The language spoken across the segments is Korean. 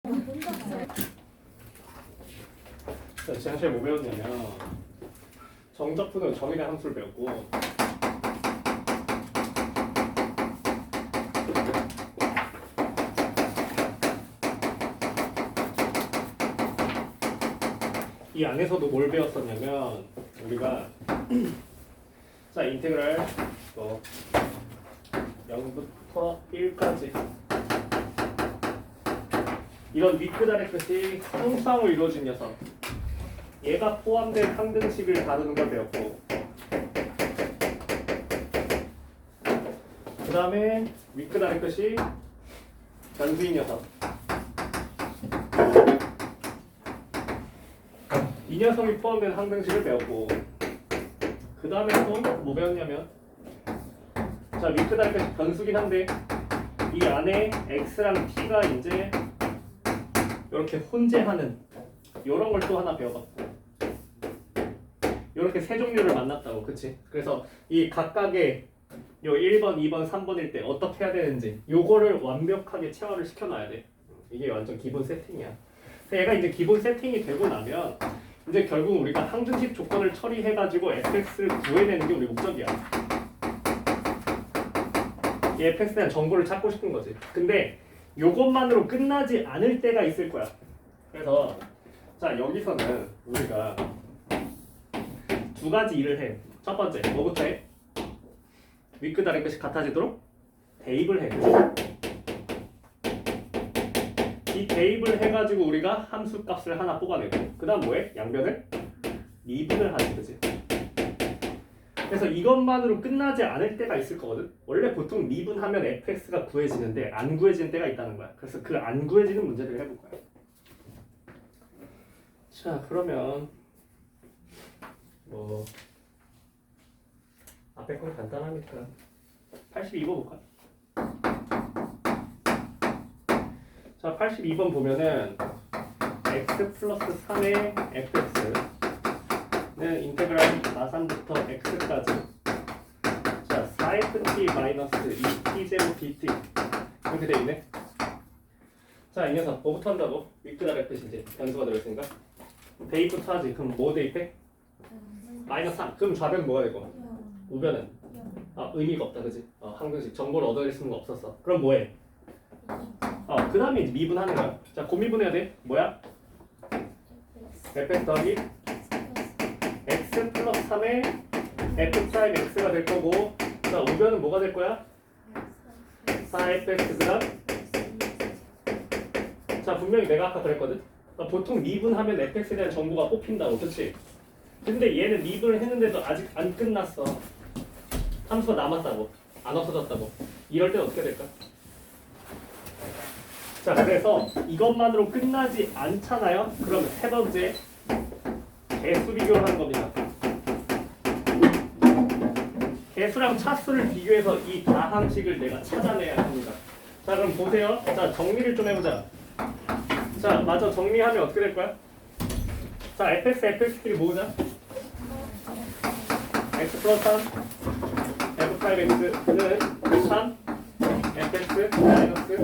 자, 지난 시간에 뭐 배웠냐면 정적분은 정의량 함수를 배웠고 이 안에서도 뭘 배웠었냐면 우리가 자 인테그랄 0부터 1까지 이런 윗그다리 끝이 항수항으로 이루어진 녀석 얘가 포함된 항등식을 다루는 걸 배웠고 그 다음에 윗그다리 끝이 변수인 녀석 이 녀석이 포함된 항등식을 배웠고 그 다음에 또 뭐 배웠냐면 자 윗그다리 끝이 변수긴 한데 이 안에 x랑 t가 이제 이렇게 혼재하는 이런 걸 또 하나 배워봤고 이렇게 세 종류를 만났다고 그치? 그래서 이 각각의 요 1번, 2번, 3번일 때 어떻게 해야 되는지 요거를 완벽하게 체화를 시켜놔야 돼. 이게 완전 기본 세팅이야. 얘가 이제 기본 세팅이 되고 나면 이제 결국 우리가 항등식 조건을 처리해가지고 fx를 구해내는 게 우리 목적이야. 이 fx에 대한 정보를 찾고 싶은 거지. 근데 요것만으로 끝나지 않을 때가 있을 거야. 그래서 자 여기서는 우리가 두 가지 일을 해. 첫 번째 뭐부터 해? 윗끝 아래 끝이 같아지도록 대입을 해. 이 대입을 해가지고 우리가 함수 값을 하나 뽑아내고 그 다음 뭐해? 양변을 미분을 하지 그치? 그래서 이것만으로 끝나지 않을 때가 있을 거거든. 원래 보통 미분하면 fx가 구해지는데 안 구해지는 때가 있다는 거야. 그래서 그 안 구해지는 문제를 해볼 거야. 자 그러면 뭐 앞에 건 간단하니까 82번 볼까? 자 82번 보면은 x 플러스 3의 fx는 인테그랄 마3부터 x까지 자 4ft 마이너스 2t 제곱 dt 이렇게 돼 있네. 자 이 녀석 뭐부터 한다고? 윗끝 아래 끝이지 변수가 들어있으니까 대입부터 하지. 그럼 뭐 대입해? 마이너스 3. 그럼 좌변은 뭐가 되고? 우변은? 아 의미가 없다 그지? 항등식 정보를 얻어낼 수는 없었어. 그럼 뭐해? 그 다음에 이제 미분하는 거야. 자 고미분해야 돼. 뭐야? fx 더하기 x 플러스 3의 f 프라임 x가 될 거고 자 우변은 뭐가 될 거야? 4fx가 자 분명히 내가 아까 그랬거든? 보통 미분하면 fx에 대한 정보가 뽑힌다고 그치? 근데 얘는 미분을 했는데도 아직 안 끝났어. 함수가 남았다고 안 없어졌다고. 이럴 땐 어떻게 될까? 자 그래서 이것만으로 끝나지 않잖아요. 그러면 세 번째 개수 비교를 하는 겁니다. 개수랑 차수를 비교해서 이 다항식을 내가 찾아내야 합니다. 자 그럼 보세요. 자 정리를 좀 해보자. 자 맞아 정리하면 어떻게 될 거야? 자 fx, fx끼리 모으자. x 플러스 3 f 프라임 x는 3 fx 마이너스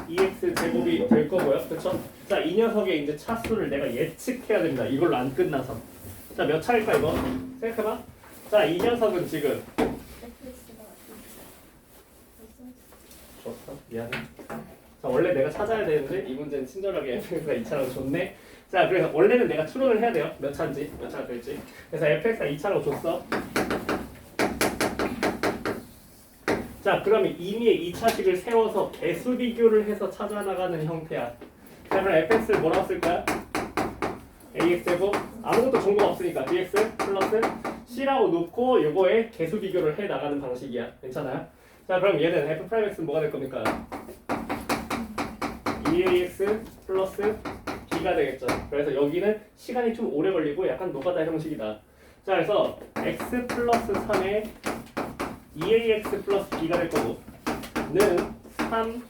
2x 제곱이 될 거고요. 그쵸? 자 이 녀석의 이제 차수를 내가 예측해야 됩니다. 이걸로 안 끝나서. 자 몇 차일까 이거? 생각해봐. 자 이 녀석은 지금 줬어? 미안해. 자 원래 내가 찾아야 되는데 이 문제는 친절하게 fx가 2차라고 줬네. 자 그래서 원래는 내가 추론을 해야 돼요. 몇 차인지 몇 차가 될지. 그래서 fx가 2차라고 줬어. 자 그러면 이미 2차식을 세워서 개수 비교를 해서 찾아나가는 형태야. 자 그럼 fx를 뭐라고 쓸 거야? ax제곱 아무것도 정보가 없으니까 dx 플러스 c라고 놓고 이거에 개수 비교를 해 나가는 방식이야. 괜찮아요? 자 그럼 얘는 f 프라임 x는 뭐가 될 겁니까? 2ax 플러스 b가 되겠죠. 그래서 여기는 시간이 좀 오래 걸리고 약간 노가다 형식이다. 자 그래서 x 플러스 3에 2ax 플러스 b가 될 거고 는 3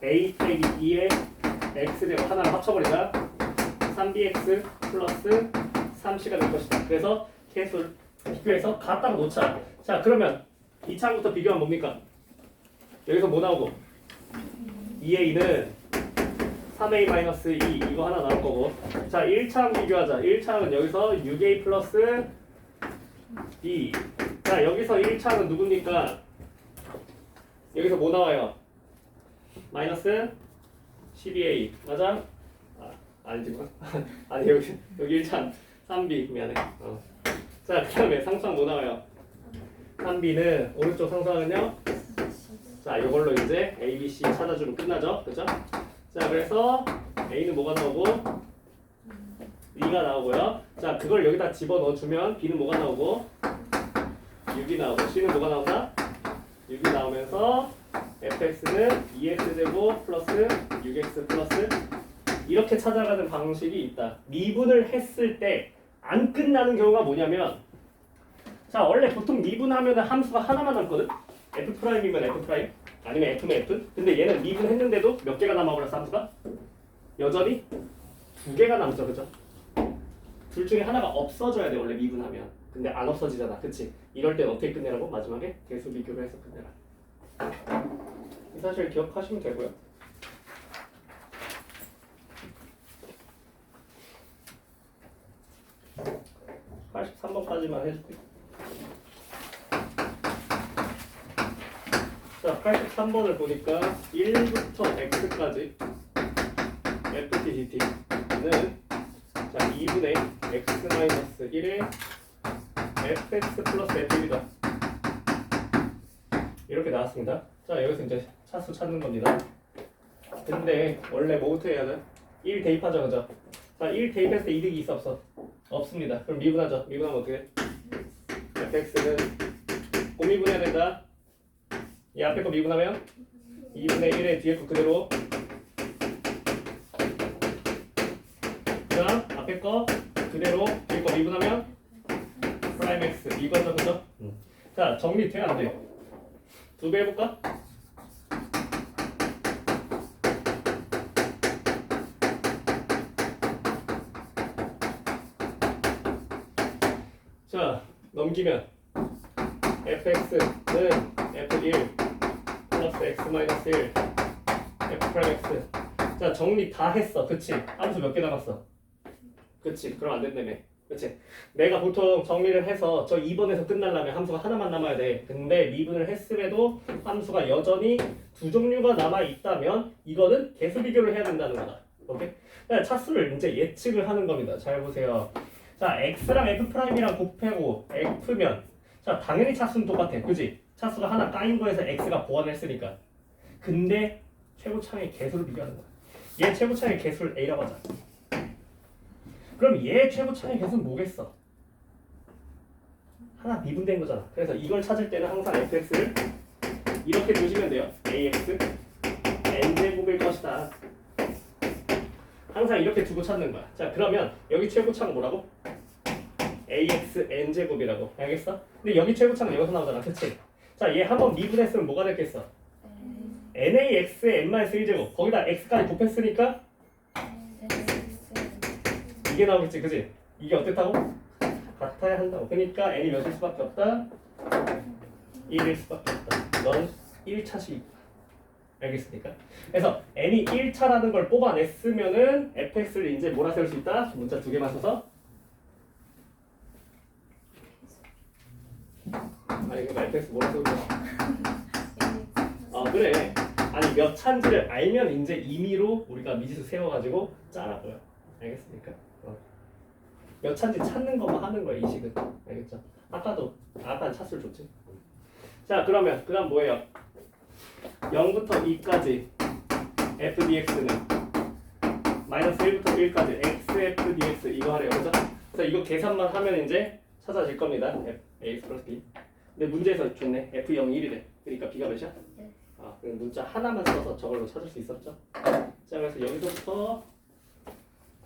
a 빼기 2에 x 제곱 하나를 합쳐버리자 3bx 플러스 3c가 될 것이다. 그래서 개수를 비교해서 갖다가 놓자. 자 그러면 2차부터 비교하면 뭡니까? 여기서 뭐 나오고? 2a는 3a-2 이거 하나 나올 거고. 자 1차항 비교하자. 1차항은 여기서 6a 플러스 b. 자 여기서 1차항은 누굽니까? 여기서 뭐 나와요? 마이너스 12a 맞아? 아니지만 아니 여기 1차항 3b 미안해. 자 그 다음에 상수항 뭐 나와요? 3b는 오른쪽 상수항은요? 자 이걸로 이제 a, b, c 찾아주면 끝나죠? 그죠? 자 그래서 a는 뭐가 나오고 2가 나오고요. 자 그걸 여기다 집어넣어주면 b는 뭐가 나오고 6이 나오고 c는 뭐가 나오나? 6이 나오면서 fx는 2x제곱 플러스 6x 플러스 이렇게 찾아가는 방식이 있다. 미분을 했을 때 안 끝나는 경우가 뭐냐면 자 원래 보통 미분하면 함수가 하나만 남거든. F'이면 F' 아니면 F면 F. 근데 얘는 미분했는데도 몇 개가 남아버렸어 함수가? 여전히 2개가 남죠. 그죠? 둘 중에 하나가 없어져야 돼 원래 미분하면. 근데 안 없어지잖아. 그치? 이럴 땐 어떻게 끝내라고? 마지막에 개수 비교를 해서 끝내라. 이 사실 기억하시면 되고요. (83번까지만) 해줄게. 자, 83번을 보니까 1부터 x까지 ft dt는 자 2분의 x-1의 fx 플러스 f입니다. 이렇게 나왔습니다. 자 여기서 이제 차수 찾는 겁니다. 근데 원래 뭐부터 해야 돼? 1 대입하자 그죠? 자 1 대입했을 때 이득이 있어 없어? 없습니다. 그럼 미분하죠. 미분하면 어떻게 돼? fx는 고미분해야 된다. 이 앞에 거 미분하면 2분의 1의 뒤에 거 그대로 그 다음 앞에 거 그대로 뒤에 거 미분하면 프라임 x 이거죠 그죠? 자 정리돼야 안 돼? 2배 해볼까? 자 넘기면 fx는 f1 플러스 x-1 f'(x) 자 정리 다 했어. 그치? 함수 몇 개 남았어? 그치? 그럼 안 된다며. 그치? 내가 보통 정리를 해서 저 2번에서 끝나려면 함수가 하나만 남아야 돼. 근데 미분을 했음에도 함수가 여전히 두 종류가 남아있다면 이거는 개수 비교를 해야 된다는 거다. 오케이? 차수를 이제 예측을 하는 겁니다. 잘 보세요. 자 x랑 f'이랑 곱하고 f면 자 당연히 차수는 똑같아. 그지? 차수가 하나 까인 거에서 x가 보완했으니까. 근데 최고차의 개수를 비교하는 거야. 얘 최고차의 개수를 a라고 하자. 그럼 얘 최고차의 개수는 뭐겠어? 하나 미분된 거잖아. 그래서 이걸 찾을 때는 항상 fx를 이렇게 두시면 돼요. ax n제곱일 것이다. 항상 이렇게 두고 찾는 거야. 자 그러면 여기 최고차가 뭐라고? ax n제곱이라고. 알겠어? 근데 여기 최고차는 여기서 나오잖아. 그치? 자 얘 한번 미분했으면 뭐가 됐겠어? nax의 n-1제곱 거기다 x까지 곱했으니까 이게 나오겠지. 그치? 이게 어땠다고? 같아야 한다고. 그러니까 n이 몇일 수밖에 없다? 1일 수밖에 없다. 넌 1차식. 알겠습니까? 그래서 n이 1차라는 걸 뽑아냈으면은 fx를 이제 뭐라 세울 수 있다? 문자 2개만 써서 아니 그럼 fx 뭐라 세울 거야? 그래. 아니 몇 차인지를 알면 이제 임의로 우리가 미지수 세워가지고 짜라고요. 알겠습니까? 몇 차인지 찾는 것만 하는 거야 이 식은. 알겠죠? 아까는 차수를 줬지. 자 그러면 그 다음 뭐예요? 0부터 2까지 f dx는 마이너스 1부터 1까지 x f dx 이거 하래요. 그죠? 그래서 이거 계산만 하면 이제 찾아질 겁니다. ax 플러스 b. 근데 문제에서 줬네. f0 1이래. 그러니까 b가 몇이야? 그럼 문자 하나만 써서 저걸로 찾을 수 있었죠? 자 그래서 여기서부터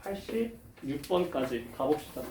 86번까지 가봅시다.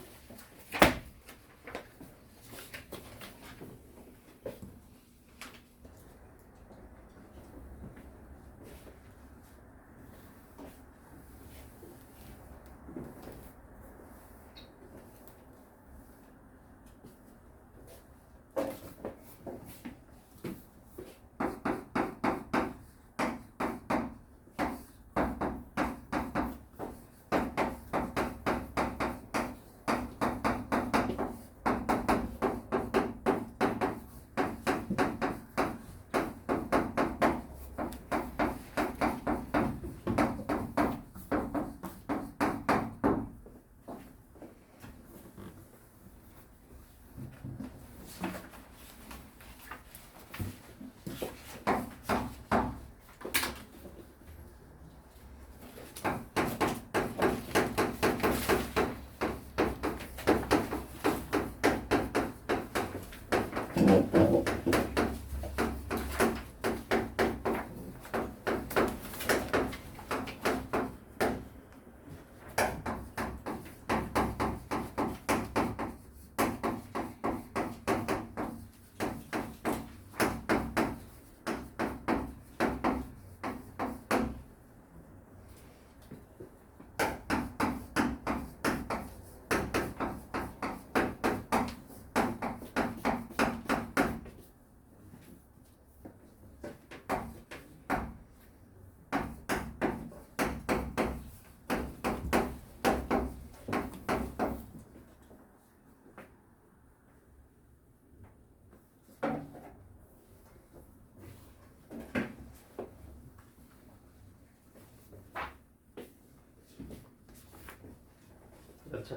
차?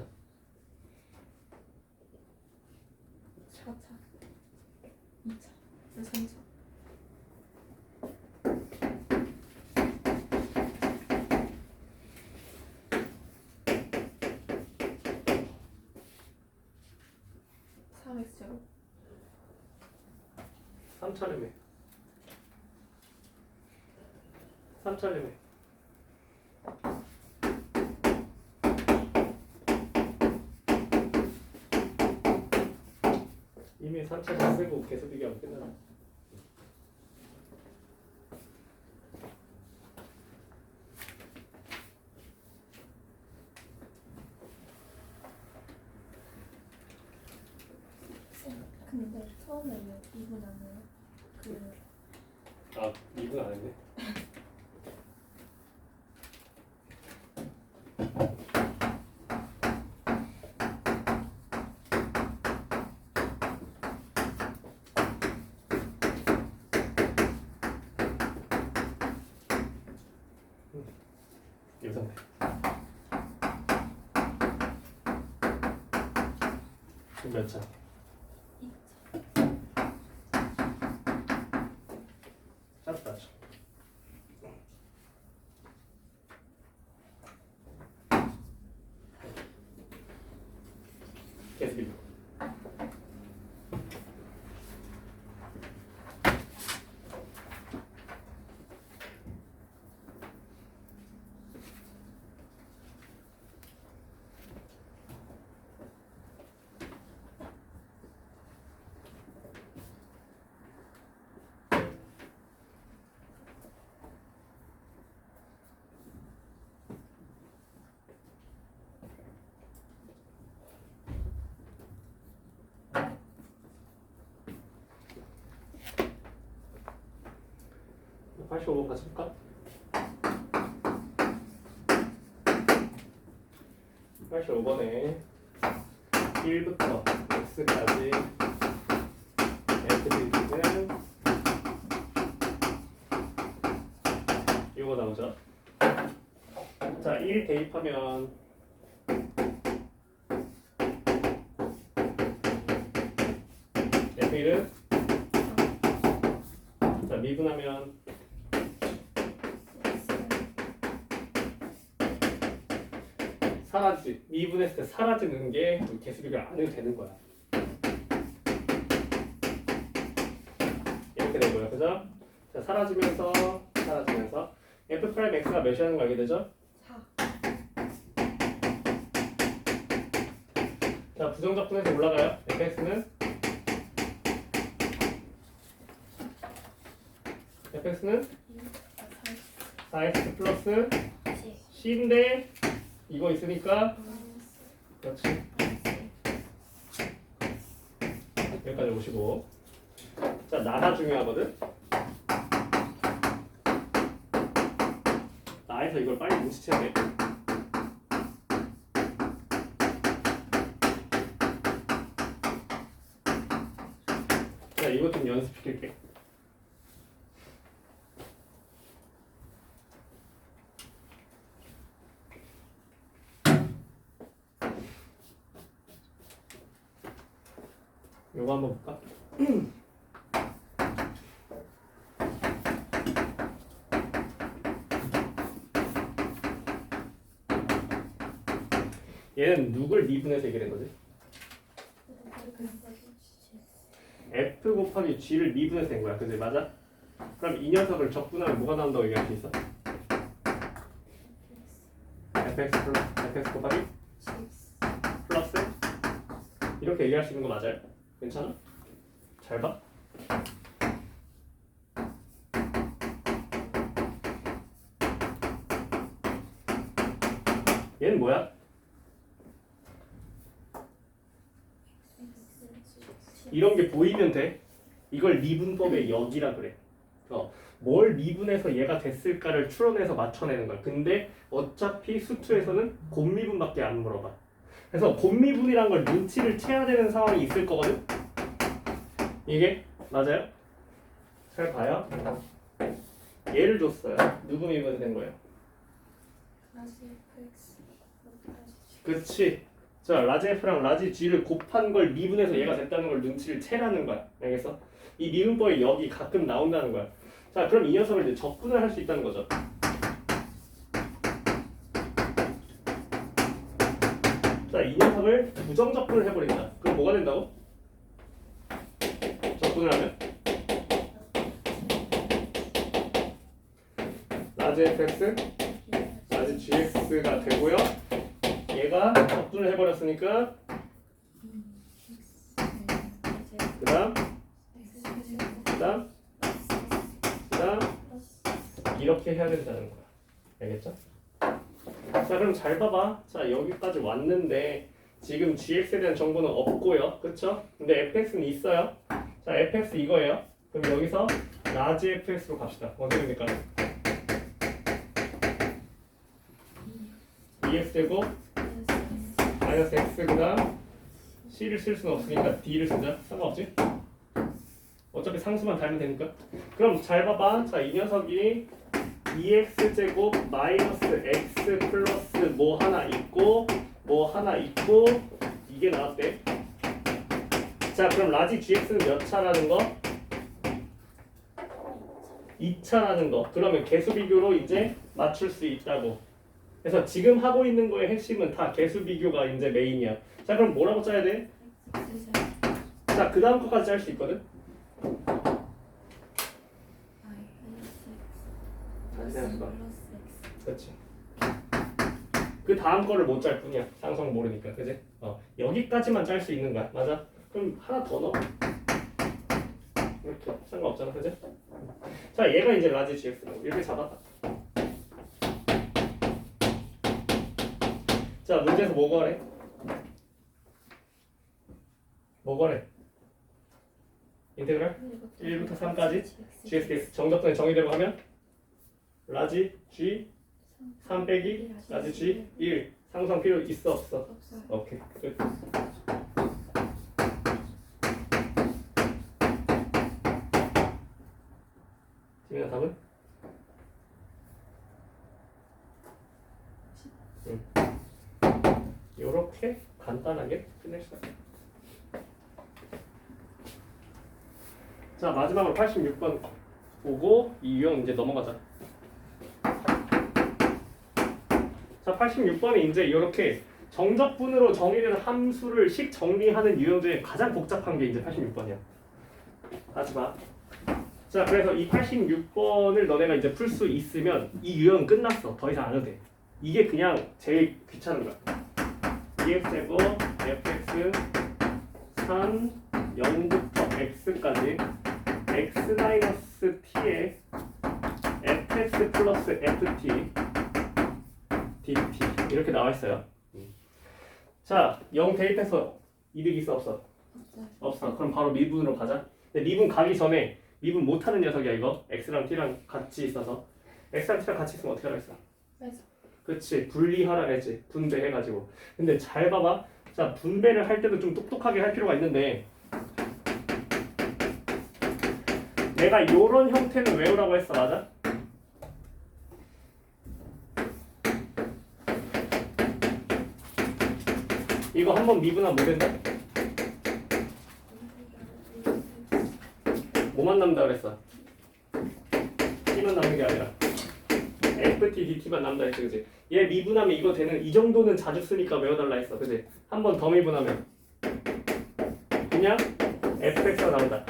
4차 2차 3차 4x제곱 3차례매 3차례매 이미 3차례 쓰고 계속 비교하면 끝나네. 근데 처음에 왜 2분 안 해요? 아 2분 안 했네. 이 상태. 지금 몇 차? 2차 짧다. 계속 비교. 뭐 85번 같이 볼까? 85번에 1부터 x까지 fd는 이거 나오죠? 자, 1 대입하면 f1은 자, 미분하면 미분했을 때 사라지는 게 개수비가 안 해도 되는 거야. 이렇게 된 거예요. 그죠? 자, 사라지면서 f 프라임 x가 몇이라는 거 알게 되죠? 4 자, 부정적 분해서 올라가요. fx는 4x 플러스 c인데 이거 있으니까 그렇지. 여기까지 오시고. 자, 나가 중요하거든. 나에서 이걸 빨리 눈치채야 돼. 자, 이것 좀 연습시킬게. 요거 한번 볼까? 얘는 누굴 미분해서 얘기한 거지? F 곱하기 G를 미분해서 된 거야. 그지? 맞아? 그럼 이 녀석을 적분하면 뭐가 나온다고 얘기할 수 있어? fx 곱하기 플러스 이렇게 얘기할 수 있는 거 맞아요? 괜찮아? 잘 봐. 얘는 뭐야? 이런 게 보이면 돼. 이걸 미분법의 역이라 그래. 뭘 미분해서 얘가 됐을까를 추론해서 맞춰내는 거야. 근데 어차피 수투에서는 곱미분밖에 안 물어봐. 그래서 곱미분이란 걸 눈치를 채야 되는 상황이 있을 거거든. 이게 맞아요? 잘 봐요. 얘를 줬어요. 누구 미분이 된 거예요? 그치. 자, 라지 F랑 라지 G를 곱한 걸 미분해서 얘가 됐다는 걸 눈치를 채라는 거야. 알겠어? 이 미분법이 여기 가끔 나온다는 거야. 자, 그럼 이 녀석을 이제 적분을 할 수 있다는 거죠. 자, 이 녀석을 부정적분을 해버린다. 그럼 뭐가 된다고? 적분을 하면 라지 fx, 라지 gx가 되고요. 얘가 적분을 해버렸으니까 그다음 이렇게 해야 된다는 거야. 알겠죠? 자, 그럼 잘 봐봐. 자, 여기까지 왔는데 지금 gx에 대한 정보는 없고요. 그쵸? 근데 fx는 있어요. 자, fx 이거예요. 그럼 여기서 라지 fx로 갑시다. 어떻게 됩니까? 2x제곱 마이너스 x 그다음 c를 쓸 수는 없으니까 d를 쓰자. 상관없지? 어차피 상수만 달면 되니까. 그럼 잘 봐봐. 자, 이 녀석이 2x제곱 마이너스 x 플러스 뭐 하나 있고 이게 나왔대. 자, 그럼 라지 gx는 몇 차라는 거? 2차라는 거. 그러면 개수 비교로 이제 맞출 수 있다고. 그래서 지금 하고 있는 거의 핵심은 다 개수 비교가 이제 메인이야. 자, 그럼 뭐라고 짜야 돼? 자, 그 다음 거까지 짤 수 있거든? 그렇지. 그 다음 거를 못 짤 뿐이야. 상성 모르니까, 그지? 여기까지만 짤 수 있는 거야. 맞아? 그럼 하나 더 넣어. 이렇게 상관없잖아, 그지? 자, 얘가 이제 라지 gx라고 이렇게 잡았다. 자, 문제에서 뭐 구하래? 뭐 구하래? 인테그랄 1부터 3까지 gx 정답분의 정의대로 하면 라지 g 3 빼기 라지 g 1 상수항 필요 있어 없어? 오케이 끝. 지민아 답은? 요렇게 간단하게 끝낼 수 있어요. 자, 마지막으로 86번 보고 이 유형 이제 넘어가자. 자, 86번이 이제 이렇게 정적분으로 정의된 함수를 식 정리하는 유형 중에 가장 복잡한 게 이제 86번이야. 다시 봐. 자, 그래서 이 86번을 너네가 이제 풀 수 있으면 이 유형은 끝났어. 더 이상 안 해도 돼. 이게 그냥 제일 귀찮은 거야. 2x제곱 fx 3 0부터 x까지 x-t에 fx 플러스 ft dt 이렇게 나와 있어요. 자, 0 대입해서 이득 있어 없어? 없어. 그럼 바로 미분으로 가자. 근데 미분 가기 전에 미분 못하는 녀석이야 이거. x랑 t랑 같이 있어서 x랑 t랑 같이 있으면 어떻게 하라 했어? 그치, 분리하라 했지. 분배해가지고. 근데 잘 봐봐. 자, 분배를 할 때도 좀 똑똑하게 할 필요가 있는데 내가 요런 형태는 외우라고 했어. 맞아? 이거 한번 미분하면 뭐 된다? 뭐만 남는다 그랬어? t만 남는 게 아니라 ft dt만 남는다 했지, 그치? 얘 미분하면 이거 되는, 이 정도는 자주 쓰니까 외워달라 했어, 그치? 한 번 더 미분하면 그냥 fx가 나온다.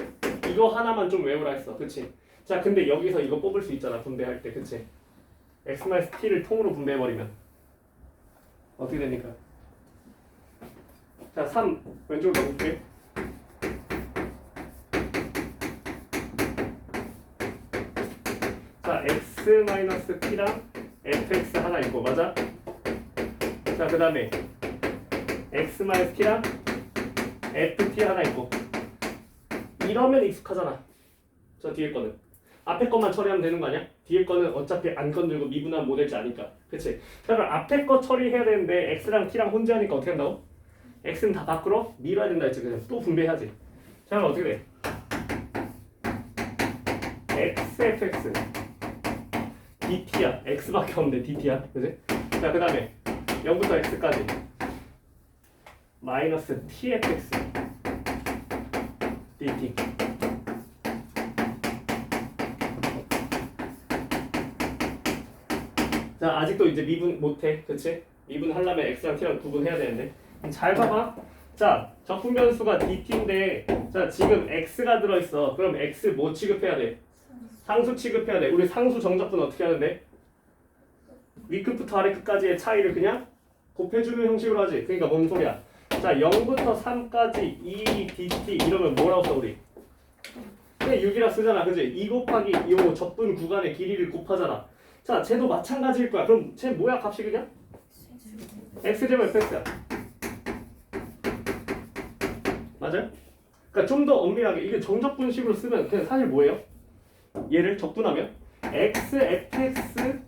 이거 하나만 좀 외우라 했어, 그치? 자, 근데 여기서 이거 뽑을 수 있잖아, 분배할 때, 그치? x-t를 통으로 분배해버리면 어떻게 됩니까? 자, 3 왼쪽으로 넣어볼게. 자, x-t랑 fx 하나 있고, 맞아? 자, 그 다음에 x-t랑 ft 하나 있고. 이러면 익숙하잖아. 저 뒤에 거는 앞에 것만 처리하면 되는 거 아니야? 뒤에 거는 어차피 안 건들고 미분하면 뭐 될지 아니까. 그치? 자, 그럼 앞에 거 처리해야 되는데 x랑 t랑 혼재하니까 어떻게 한다고? x는 다 밖으로 밀어야 된다 했지. 그냥 또 분배해야지. 자, 그럼 어떻게 돼? xfx dt야. x밖에 없는데 dt야. 그치? 자, 그 다음에 0부터 x까지 마이너스 tfx dt. 자, 아직도 이제 미분 못해, 그치? 미분 하려면 x랑 t랑 구분해야 되는데 잘 봐봐. 자, 적분 변수가 dt인데 자, 지금 x가 들어있어. 그럼 x 뭐 취급해야 돼? 상수 취급해야 돼. 우리 상수 정적분 어떻게 하는데? 위끝부터 아래끝까지의 차이를 그냥 곱해주는 형식으로 하지. 그러니까 뭔 소리야? 자, 0부터 3까지 2 dt 이러면 뭐라고 써 우리? 그냥 6이라 쓰잖아, 그지? 2 곱하기 요 적분 구간의 길이를 곱하잖아. 자, 쟤도 마찬가지일 거야. 그럼 쟤 뭐야 값이 그냥? x제곱 fx야. 맞아요? 그러니까 좀 더 엄밀하게 이게 정적분식으로 쓰면 그냥 사실 뭐예요? 얘를 적분하면 x fx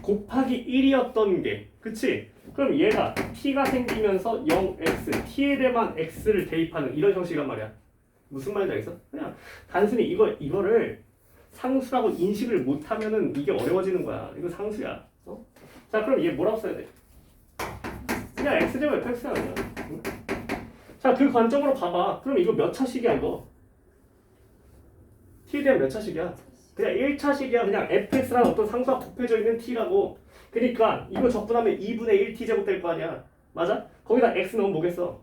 곱하기 1이었던 게, 그치? 그럼 얘가 t가 생기면서 0x t에 대한 x를 대입하는 이런 형식이란 말이야. 무슨 말인지 알겠어? 그냥 단순히 이거를 상수라고 인식을 못하면은 이게 어려워지는 거야. 이거 상수야. 어? 자, 그럼 얘 뭐라고 써야 돼? 그냥 x제곱 fx야 그냥. 응? 자, 그 관점으로 봐봐. 그럼 이거 몇 차식이야 이거? t에 대한 몇 차식이야? 그냥 1차식이야. 그냥 fx랑 어떤 상수가 곱해져 있는 t라고. 그러니까 이거 적분하면 2분의 1 t제곱 될 거 아니야. 맞아? 거기다 x 넣으면 뭐겠어?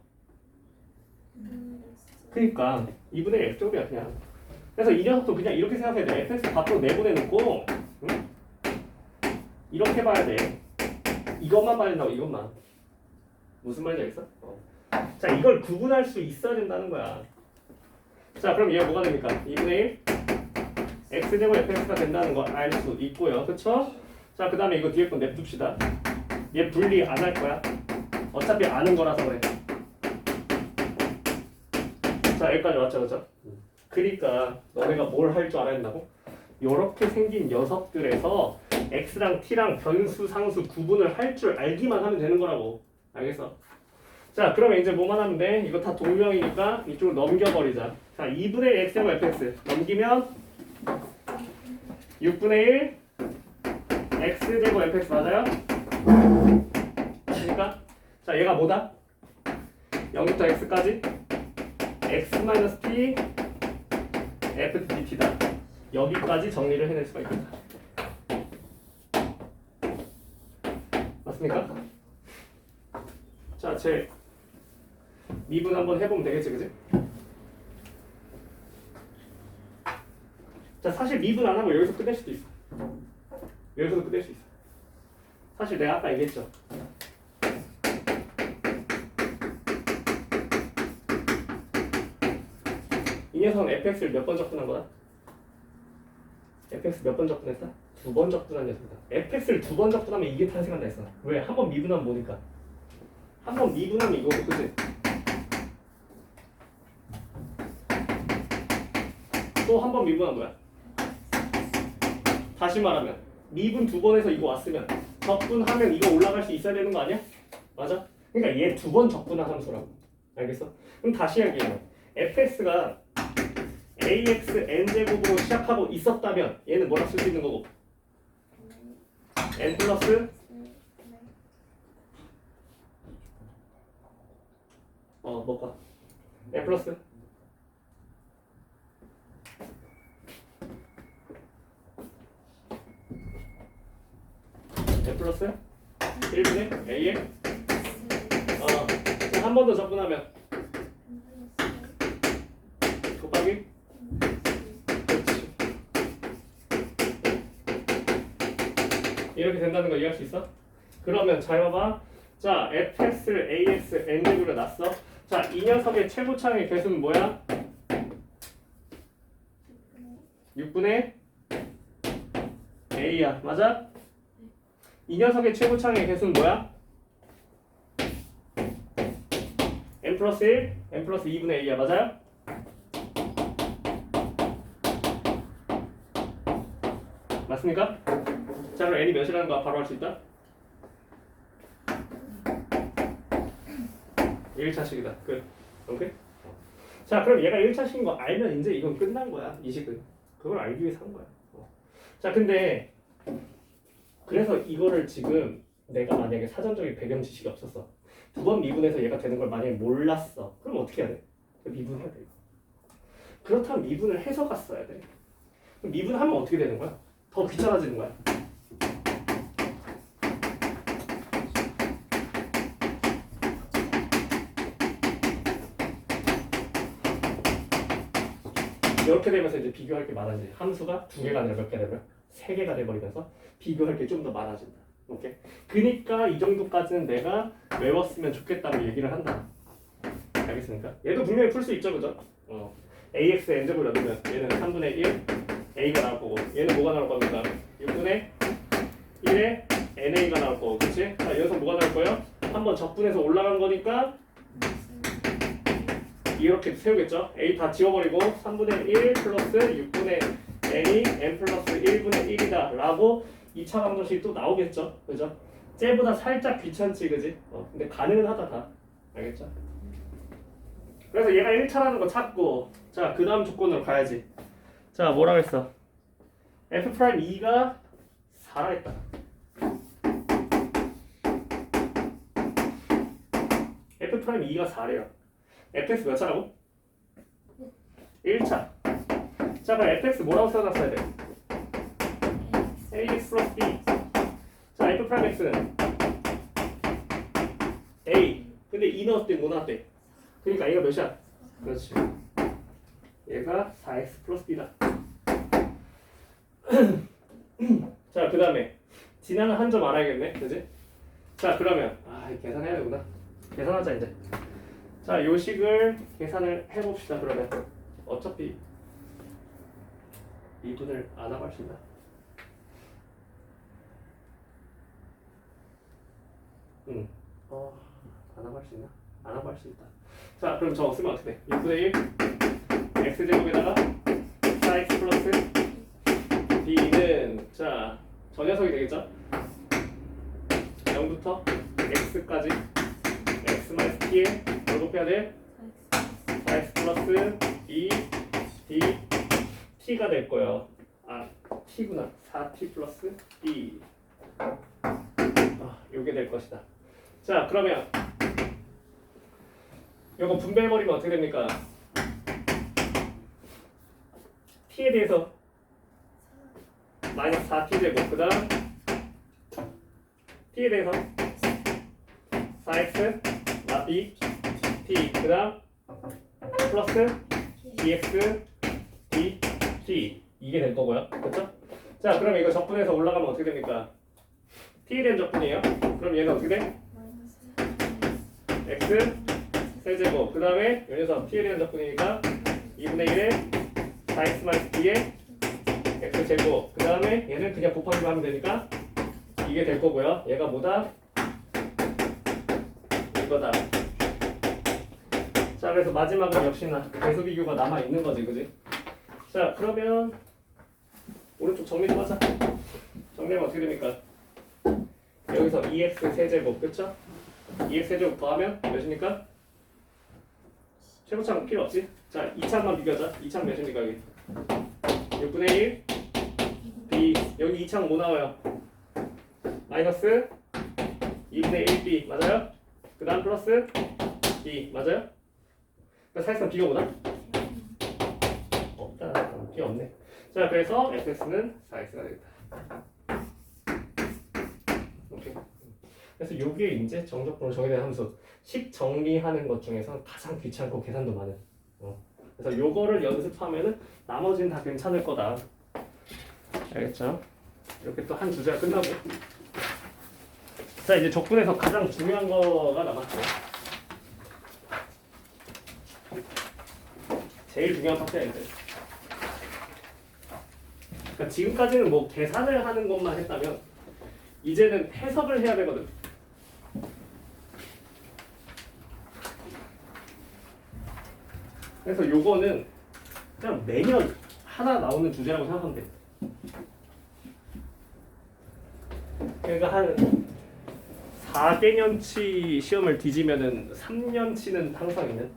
그러니까 2분의 1 x제곱이야 그냥. 그래서 이 녀석도 그냥 이렇게 생각해야 돼. fx 밖으로 내보내놓고, 응? 이렇게 봐야 돼. 이것만 봐야 된다고, 이것만. 무슨 말인지 알겠어? 자, 이걸 구분할 수 있어야 된다는 거야. 자, 그럼 얘가 뭐가 됩니까? 2분의 1 x제곱 fx가 된다는 거 알 수 있고요. 그쵸? 자, 그 다음에 이거 뒤에 거 냅둡시다. 얘 분리 안 할 거야. 어차피 아는 거라서 그래. 자, 여기까지 왔죠, 그죠? 그러니까 너네가 뭘 할 줄 알아야 된다고? 요렇게 생긴 녀석들에서 x랑 t랑 변수, 상수 구분을 할 줄 알기만 하면 되는 거라고. 알겠어? 자, 그러면 이제 뭐만 하면 돼? 이거 다 동명이니까 이쪽으로 넘겨버리자. 자, 2분의 1 x제곱 fx 넘기면 6분의 1 x제곱 fx 맞아요? 그러니까 자, 얘가 뭐다? 0부터 x까지 x-t f dt다. 여기까지 정리를 해낼 수가 있겠다. 맞습니까? 자, 제 미분 한번 해보면 되겠지, 그지? 자, 사실 미분 안 하고 여기서 끝낼 수도 있어. 여기서도 끝낼 수 있어. 사실 내가 아까 얘기했죠. 이 녀석은 fx를 몇 번 적분한 거다? fx 몇 번 적분했다? 2번 적분한 녀석이다. fx를 2번 적분하면 이게 탄생한다 했어. 왜? 한 번 미분하면 뭐니까? 한 번 미분하면 이거고, 그치? 또 한 번 미분한 거야. 다시 말하면 미분 2번 해서 이거 왔으면 적분하면 이거 올라갈 수 있어야 되는 거 아니야? 맞아? 그러니까 얘 2번 적분한 함수라고. 알겠어? 그럼 다시 할게요. fx가 ax n제곱으로 시작하고 있었다면 얘는 뭐라 쓸 수 있는 거고? n 플러스 뭐가? n 플러스 n 플러스 1분의 ax 한 번 더 적분하면 곱하기 그렇지. 이렇게 된다는 거 이해할 수 있어? 그러면 잘 봐봐. 자, fx를 ax n제곱으로 놨어. 자, 이 녀석의 최고차의 개수는 뭐야? 6분의 a야. 맞아? 이 녀석의 최고차의 개수는 뭐야? n 플러스 1, n 플러스 2분의 a야. 맞아요? 맞습니까? 자, 그럼 n이 몇이라는 거 바로 할 수 있다? 1차식이다. 끝. 오케이? 자, 그럼 얘가 1차식인 거 알면 이제 이건 끝난 거야. 이 식은. 그걸 알기 위해서 한 거야. 자, 근데 그래서 이거를 지금 내가 만약에 사전적인 배경 지식이 없었어. 9번 미분에서 얘가 되는 걸 만약에 몰랐어. 그럼 어떻게 해야 돼? 미분해야 돼. 그렇다면 미분을 해서 갔어야 돼. 그럼 미분하면 어떻게 되는 거야? 더 귀찮아지는 거야. 이렇게 되면서 이제 비교할 게 많아지. 함수가 두 개가 아니라 몇 개 되면 세 개가 돼버리면서 비교할 게 좀 더 많아진다. 오케이. 그니까 이 정도까지는 내가 외웠으면 좋겠다고 얘기를 한다. 알겠습니까? 얘도 분명히 풀 수 있죠, 그죠? ax n제곱을 넣으면 얘는 3분의 1 a가 나올 거고, 얘는 뭐가 나올 겁니까? 6분의 1에 na가 나올 거고, 그렇지? 자, 여기서 뭐가 나올 거예요? 한번 적분해서 올라간 거니까 이렇게 세우겠죠? a 다 지워버리고 3분의 1 플러스 6분의 n이 n 플러스 1분의 1이다 라고 2차 방정식이 또 나오겠죠? 그죠? 쟤보다 살짝 귀찮지, 그지? 근데 가능은 하다 다. 알겠죠? 그래서 얘가 1차라는 거 찾고, 자, 그 다음 조건으로 가야지. 자, 뭐라고 했어? f'2가 4라 했다. f'2가 4래요. fx 몇 차라고? 1차. 자, 그럼 fx 뭐라고 써놨어야 돼? ax 플러스 b. 자, f'x는 a. 근데 2 넣었을 때 뭐 나왔대? 그러니까 a가 몇이야? 그렇지. 얘가 4x 플러스 b다. 자, 그 다음에 지나는 한 점 알아야겠네, 그지? 자, 그러면 계산해야 되구나. 계산하자 이제. 자, 요 식을 계산을 해봅시다. 그러면 어차피 미분을 안 하고 할 수 있나? 안 하고 할 수 있나? 안 하고 할 수 있다. 자, 그럼 저거 쓰면 어떻게 돼? 6분의 1 x제곱에다가 4x 플러스 b는, 자, 저 녀석이 되겠죠? 0부터 x까지 x 마이너스 t에 뭘 곱해야 돼? 4x 플러스 b d t가 될 거예요. t구나. 4t 플러스 b. 요게 될 것이다. 자, 그러면 요거 분배해버리면 어떻게 됩니까? t에 대해서 마이너스 4t 제곱, 그 다음 t에 대해서 4x b t, 그 다음 플러스 dx d t, 이게 될 거고요. 그렇죠? 자, 그럼 이거 적분해서 올라가면 어떻게 됩니까? t에 대한 적분이에요. 그럼 얘는 어떻게 돼? x 세제곱, 그 다음에 이 녀석 t에 대한 적분이니까 2분의 1에 4x 마이너스 b에 x제곱, 그 다음에 얘는 그냥 곱하기만 하면 되니까 이게 될 거고요. 얘가 뭐다? 이거다. 자, 그래서 마지막은 역시나 배수 비교가 남아있는 거지, 그지? 자, 그러면 오른쪽 정리 좀 하자. 정리하면 어떻게 됩니까? 여기서 2x 세제곱, 그쵸? 2x 세제곱 더하면 몇입니까? 최고차는 필요 없지? 자, 2차만 비교하자. 2차는 몇입니까, 여기? 6분의 1 b. 여기 2차는 뭐 나와요? 마이너스 2분의 1b. 맞아요? 그 다음 플러스 b. 맞아요? 그러니까 사실상 b가 뭐다? 없다. b 없네. 자, 그래서 fx는 4x가 되겠다. 오케이. 그래서 요게 이제 정적분으로 정의된 함수. 식 정리하는 것 중에서 가장 귀찮고 계산도 많은. 그래서 요거를 연습하면은 나머지는 다 괜찮을 거다. 알겠죠? 이렇게 또 한 주제가 끝나고. 자, 이제 적분에서 가장 중요한 거가 남았죠. 제일 중요한 파트야 이제. 그러니까 지금까지는 뭐 계산을 하는 것만 했다면 이제는 해석을 해야 되거든. 그래서 요거는 그냥 매년 하나 나오는 주제라고 생각하면 돼. 그러니까 한 4개년치 시험을 뒤지면은 3년치는 항상 있는.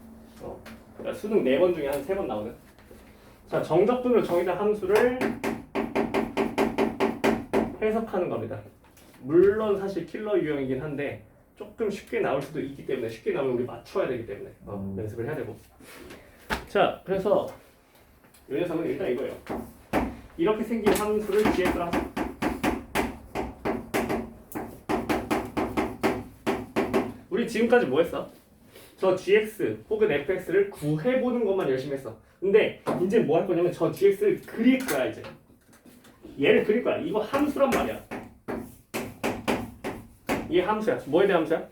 그러니까 수능 4번 중에 한 3번 나오는. 자, 정적분으로 정의된 함수를 해석하는 겁니다. 물론 사실 킬러 유형이긴 한데 조금 쉽게 나올 수도 있기 때문에 쉽게 나오면 우리 맞춰야 되기 때문에 연습을 해야 되고. 자, 그래서 이 녀석은 일단 이거예요. 이렇게 생긴 함수를 gx라 하자. 우리 지금까지 뭐 했어? 저 gx 혹은 fx를 구해보는 것만 열심히 했어. 근데 이제 뭐 할 거냐면 저 gx를 그릴 거야 이제. 얘를 그릴 거야. 이거 함수란 말이야. 이게 함수야. 뭐에 대한 함수야?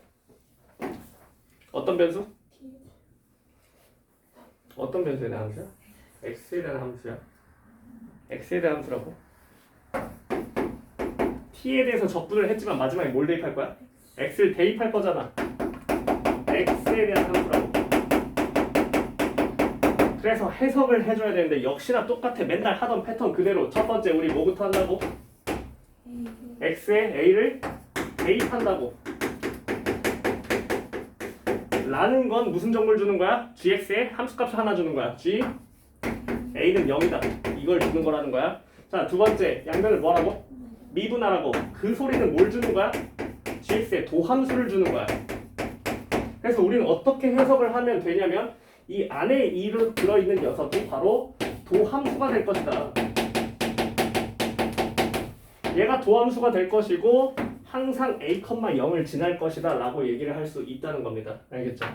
어떤 변수? 어떤 변수에 대한 함수야? x에 대한 함수야. x에 대한 함수라고? t에 대해서 적분을 했지만 마지막에 뭘 대입할 거야? x를 대입할 거잖아. x에 대한 함수라고. 그래서 해석을 해줘야 되는데 역시나 똑같아. 맨날 하던 패턴 그대로. 첫 번째 우리 뭐부터 한다고? x에 a를 대입한다고. 라는 건 무슨 정보를 주는 거야? gx에 함수값을 하나 주는 거야. g a는 0이다. 이걸 주는 거라는 거야. 자, 두 번째 양변을 뭐라고? 미분하라고. 그 소리는 뭘 주는 거야? gx에 도함수를 주는 거야. 그래서 우리는 어떻게 해석을 하면 되냐면 이 안에 2로 들어있는 녀석이 바로 도함수가 될 것이다. 얘가 도함수가 될 것이고 항상 a, 0을 지날 것이다 라고 얘기를 할 수 있다는 겁니다. 알겠죠?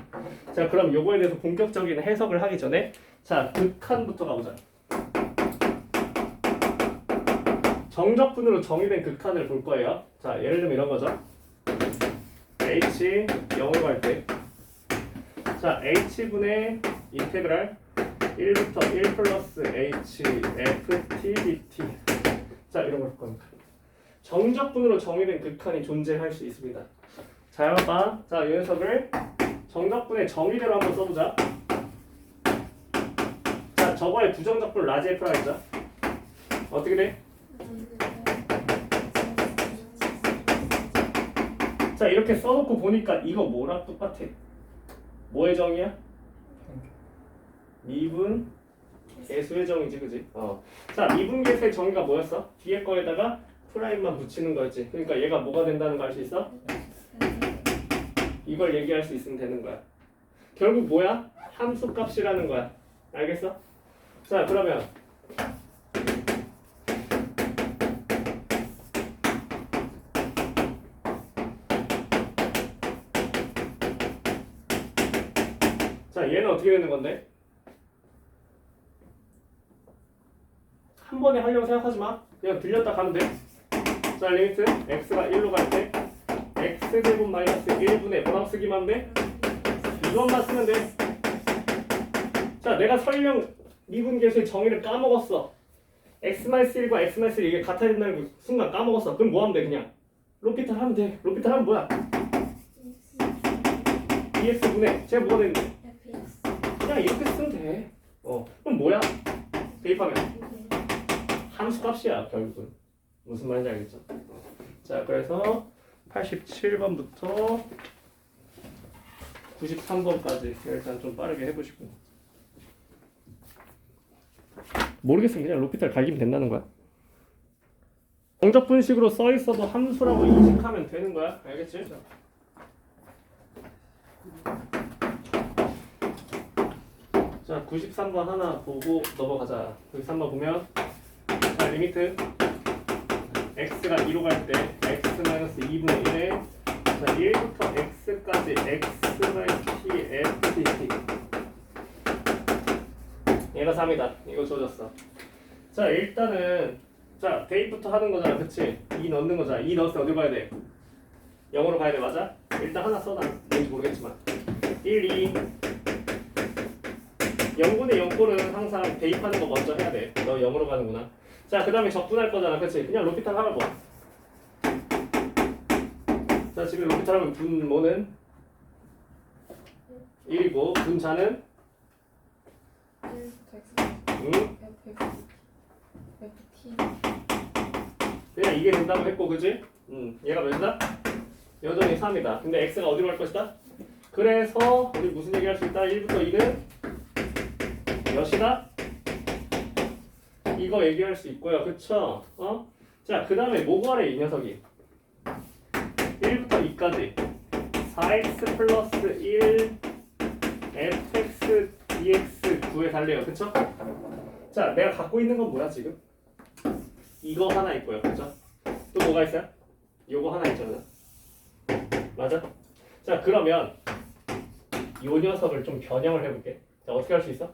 자, 그럼 요거에 대해서 본격적인 해석을 하기 전에 자, 극한부터 가보자. 정적분으로 정의된 극한을 볼 거예요. 자, 예를 들면 이런 거죠. h 0으로 갈 때 자, h분의 인테그랄 1부터 1 플러스 h ft dt 자, 이런 걸 볼 겁니다. 정적분으로 정의된 극한이 존재할 수 있습니다. 자, 봐. 자, 이 녀석을 정적분의 정의대로 한번 써보자. 자, 저거의 부정적분 라지 f라 했죠. 어떻게 돼? 자, 이렇게 써놓고 보니까 이거 뭐랑 똑같아? 뭐의 정의야? 미분 개수의 정의지, 그지? 자, 미분 개수의 정의가 뭐였어? 뒤에 거에다가 프라임만 붙이는 거였지. 그러니까 얘가 뭐가 된다는 거 알 수 있어? 이걸 얘기할 수 있으면 되는 거야. 결국 뭐야? 함수 값이라는 거야. 알겠어? 자, 그러면 자, 얘는 어떻게 되는 건데? 한 번에 하려고 생각하지 마. 그냥 들렸다 가면 돼. 자, 리미트 x가 1로 갈 때 x제곱 마이너스 1분의 뭐라고 쓰기만 하면 돼? 이것만 쓰면 돼. 자, 내가 설령 미분 계수의 정의를 까먹었어. x-1과 x-1 이게 같아야 된다는 걸 순간 까먹었어. 그럼 뭐 하면 돼? 그냥 로피탈 하면 돼. 로피탈 하면 뭐야? dx분의 제가 뭐가 되는데? 그냥 이렇게 쓰면 돼. 그럼 뭐야? 대입하면 함수 값이야 결국은. 무슨 말인지 알겠죠? 자, 그래서 87번부터 93번까지 일단 좀 빠르게 해보시고. 모르겠으면 그냥 로피탈 갈기면 된다는 거야. 정적분식으로 써 있어도 함수라고 인식하면 되는 거야. 알겠지? 자, 93번 하나 보고 넘어가자. 93번 보면 자, 리미트 x가 2로 갈 때 x-2분의 1에 자, 1부터 x까지 x-t f dt 얘가 3이다. 이거 줘줬어. 자, 일단은 자, 대입부터 하는 거잖아. 그치? 2 넣는 거잖아. 2 넣었을 때 어디로 가야 돼? 0으로 가야 돼. 맞아? 일단 하나 써놔. 뭔지 모르겠지만 1, 2 0분의 0꼴은 항상 대입하는 거 먼저 해야 돼. 너 0으로 가는구나. 자, 그 다음에 적분할 거잖아. 그치? 그냥 로피탈 하라고. 자, 지금 로피탈 하면 분모는 1이고 분자는 그냥 이게 된다고 했고, 그치? 얘가 몇이다? 여전히 3이다. 근데 x가 어디로 갈 것이다? 그래서 우리 무슨 얘기 할 수 있다? 1부터 2는 몇이다? 이거 얘기할 수 있고요. 그쵸? 자, 그 다음에 뭐 구하래 이 녀석이? 1부터 2까지 4x 플러스 1 fx dx 구해 달래요. 그쵸? 자, 내가 갖고 있는 건 뭐야 지금? 이거 하나 있고요. 그쵸? 또 뭐가 있어요? 요거 하나 있잖아. 맞아? 자, 그러면 요 녀석을 좀 변형을 해볼게. 자, 어떻게 할 수 있어?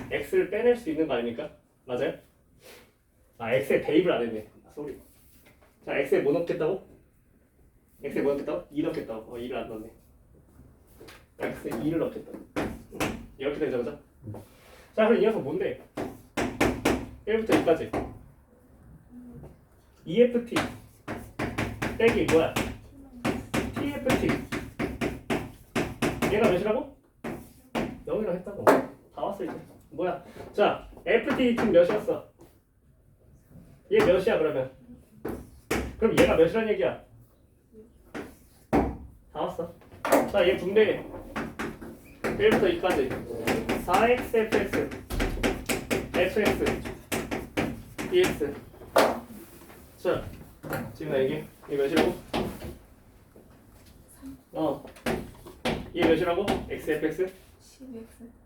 x를 빼낼 수 있는 거 아닙니까? 맞아요? 아, x에 대입을 안 했네. 소리. 자, x에 뭐 넣겠다고? x에 뭐 넣겠다고? 2 넣겠다고. 2를 안 넣네. x에 2를 넣겠다고. 이렇게 되죠, 그죠? 자, 그럼 이 녀석 뭔데? 1부터 2까지. EFT 빼기 뭐야? TFT. 얘가 몇이라고? 0이라고 했다고. 다 왔어 이제. 뭐야? 자, FT 팀 몇이었어? 얘 몇이야 그러면? 그럼 얘가 몇이란 얘기야? 다 왔어. 자, 얘 분배해. 1부터 2까지 4x fx fx dx. 자, 지금 나 얘기. 얘 몇이라고? 얘 몇이라고? x fx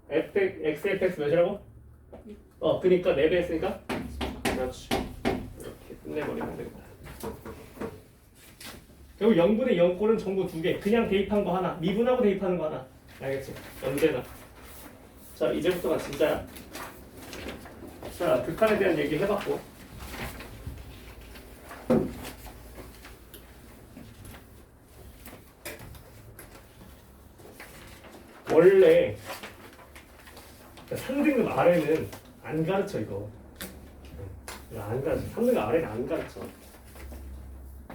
10x x fx 몇이라고? 그니까 4배 했으니까 그렇지. 이렇게 끝내버리면 되겠다. 결국 0분의 0꼴은 전부 2개. 그냥 대입한 거 하나, 미분하고 대입하는 거 하나. 알겠지? 언제나. 자, 이제부터가 진짜야. 자, 극한에 대한 얘기 해봤고. 원래 3등급 아래는 안 가르쳐 이거. 안 가르쳐. 3등급 아래는 안 가르쳐.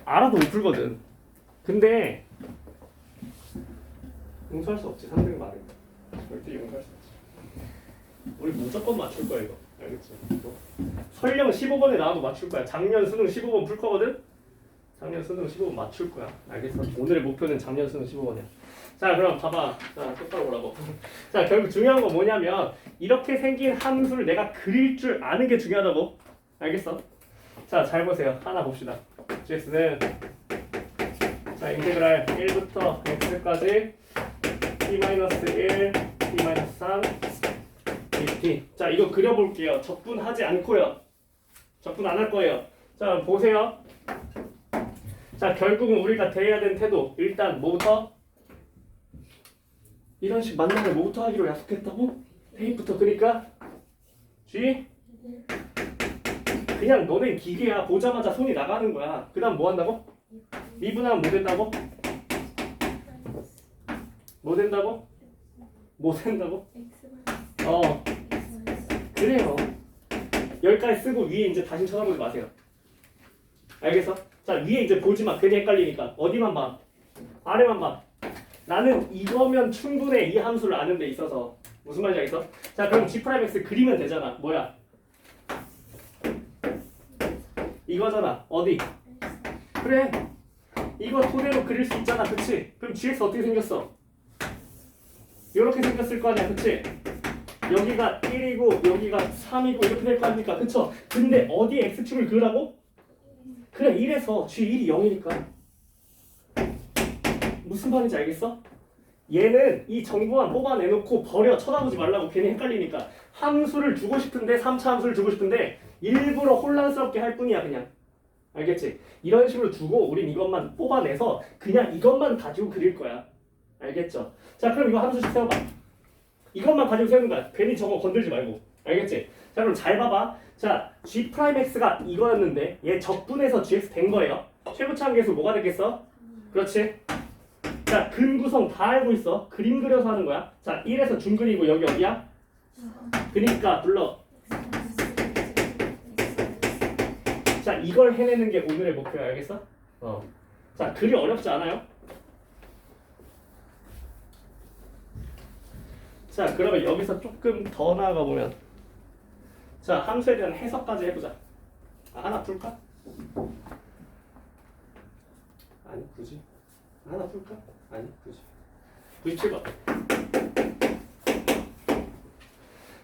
알아도 못 풀거든. 근데 용서할 수 없지. 3등급 아래. 절대 용서할 수 없지. 우리 무조건 맞출 거야 이거. 알겠지? 설령 15번에 나와도 맞출 거야. 작년 수능 15번 풀 거거든. 작년 수능 15번 맞출 거야. 알겠어? 오늘의 목표는 작년 수능 15번이야. 자, 그럼 봐봐. 자, 똑바로 보라고. 자, 결국 중요한 건 뭐냐면 이렇게 생긴 함수를 내가 그릴 줄 아는 게 중요하다고. 알겠어? 자, 잘 보세요. 하나 봅시다. gx는 자, 인테그랄 1부터 x까지 t-1, t-3 dt. 자, 이거 그려볼게요. 적분하지 않고요. 적분 안 할 거예요. 자, 보세요. 자, 결국은 우리가 대해야 되는 태도. 일단 뭐부터? 이런 식 만남을 뭐부터 하기로 약속했다고? 대입부터. 그러니까 G? 그냥 너네 기계야. 보자마자 손이 나가는 거야. 그 다음 뭐 한다고? 미분하면 뭐 된다고? 뭐 된다고? 뭐 된다고? 그래요. 여기까지 쓰고 위에 이제 다시 쳐다보지 마세요. 알겠어? 자, 위에 이제 보지 마. 괜히 헷갈리니까. 어디만 봐? 아래만 봐. 나는 이거면 충분해. 이 함수를 아는 데 있어서. 무슨 말인지 알겠어? 자, 그럼 G'X 그리면 되잖아. 뭐야? 이거잖아. 어디? 그래. 이거 토대로 그릴 수 있잖아. 그치? 그럼 GX 어떻게 생겼어? 이렇게 생겼을 거 아니야. 그치? 여기가 1이고 여기가 3이고 이렇게 될 거 아닙니까? 그쵸? 근데 어디에 X축을 그으라고? 그래, 1에서 G1이 0이니까. 무슨 말인지 알겠어? 얘는 이 정보만 뽑아내놓고 버려. 쳐다보지 말라고. 괜히 헷갈리니까. 함수를 주고 싶은데 3차 함수를 주고 싶은데 일부러 혼란스럽게 할 뿐이야. 그냥. 알겠지? 이런 식으로 두고 우린 이것만 뽑아내서 그냥 이것만 가지고 그릴 거야. 알겠죠? 자, 그럼 이거 함수씩 세워봐. 이것만 가지고 세우는 거야. 괜히 저거 건들지 말고. 알겠지? 자, 그럼 잘 봐봐. 자, G'X가 이거였는데 얘 적분해서 GX 된 거예요. 최고차함계수 뭐가 됐겠어? 그렇지? 자, 근구성 다 알고 있어. 그림 그려서 하는 거야. 자, 1에서 중근이고 여기 어디야? 그니까 불러. 자, 이걸 해내는 게 오늘의 목표야. 알겠어? 자, 그리 어렵지 않아요? 자, 그러면 여기서 조금 더 나아가 보면 자, 함수에 대한 해석까지 해보자. 하나 풀까? 아니, 굳이. 하나 풀까? 아니, 굳이. 97번.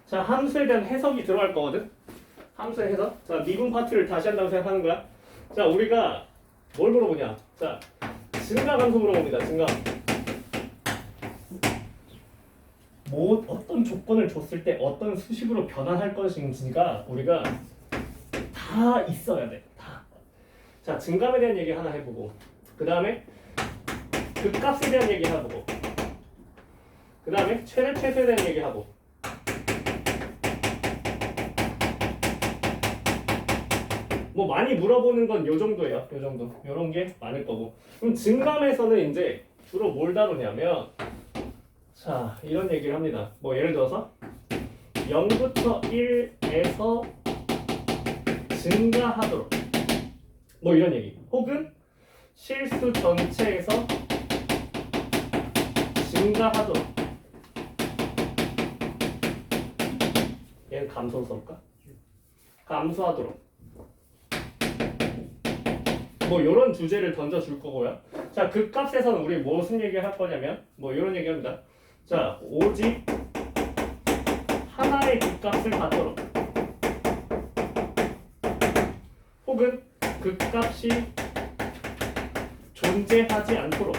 자, 함수에 대한 해석이 들어갈 거거든? 함수의 해석. 자, 미분 파트를 다시 한다고 생각하는 거야. 자, 우리가 뭘 물어보냐. 자, 증가함수 물어봅니다. 증가. 뭐 어떤 조건을 줬을 때 어떤 수식으로 변환할 것인지가 우리가 다 있어야 돼. 다. 자, 증감에 대한 얘기 하나 해보고, 그 다음에 극값에 대한 얘기 해보고, 그 다음에 최대 최소에 대한 얘기 하고. 뭐 많이 물어보는 건 요 정도예요. 요 정도. 요런 게 많을 거고. 그럼 증감에서는 이제 주로 뭘 다루냐면, 자, 이런 얘기를 합니다. 뭐 예를 들어서 0부터 1에서 증가하도록, 뭐 이런 얘기. 혹은 실수 전체에서 증가하도록. 얘는 감소로 써볼까? 감소하도록. 뭐 이런 주제를 던져줄 거고요. 자, 극값에서는 우리 무슨 얘기를 할 거냐면 뭐 이런 얘기합니다. 자, 오직 하나의 극값을 갖도록, 혹은 극값이 존재하지 않도록.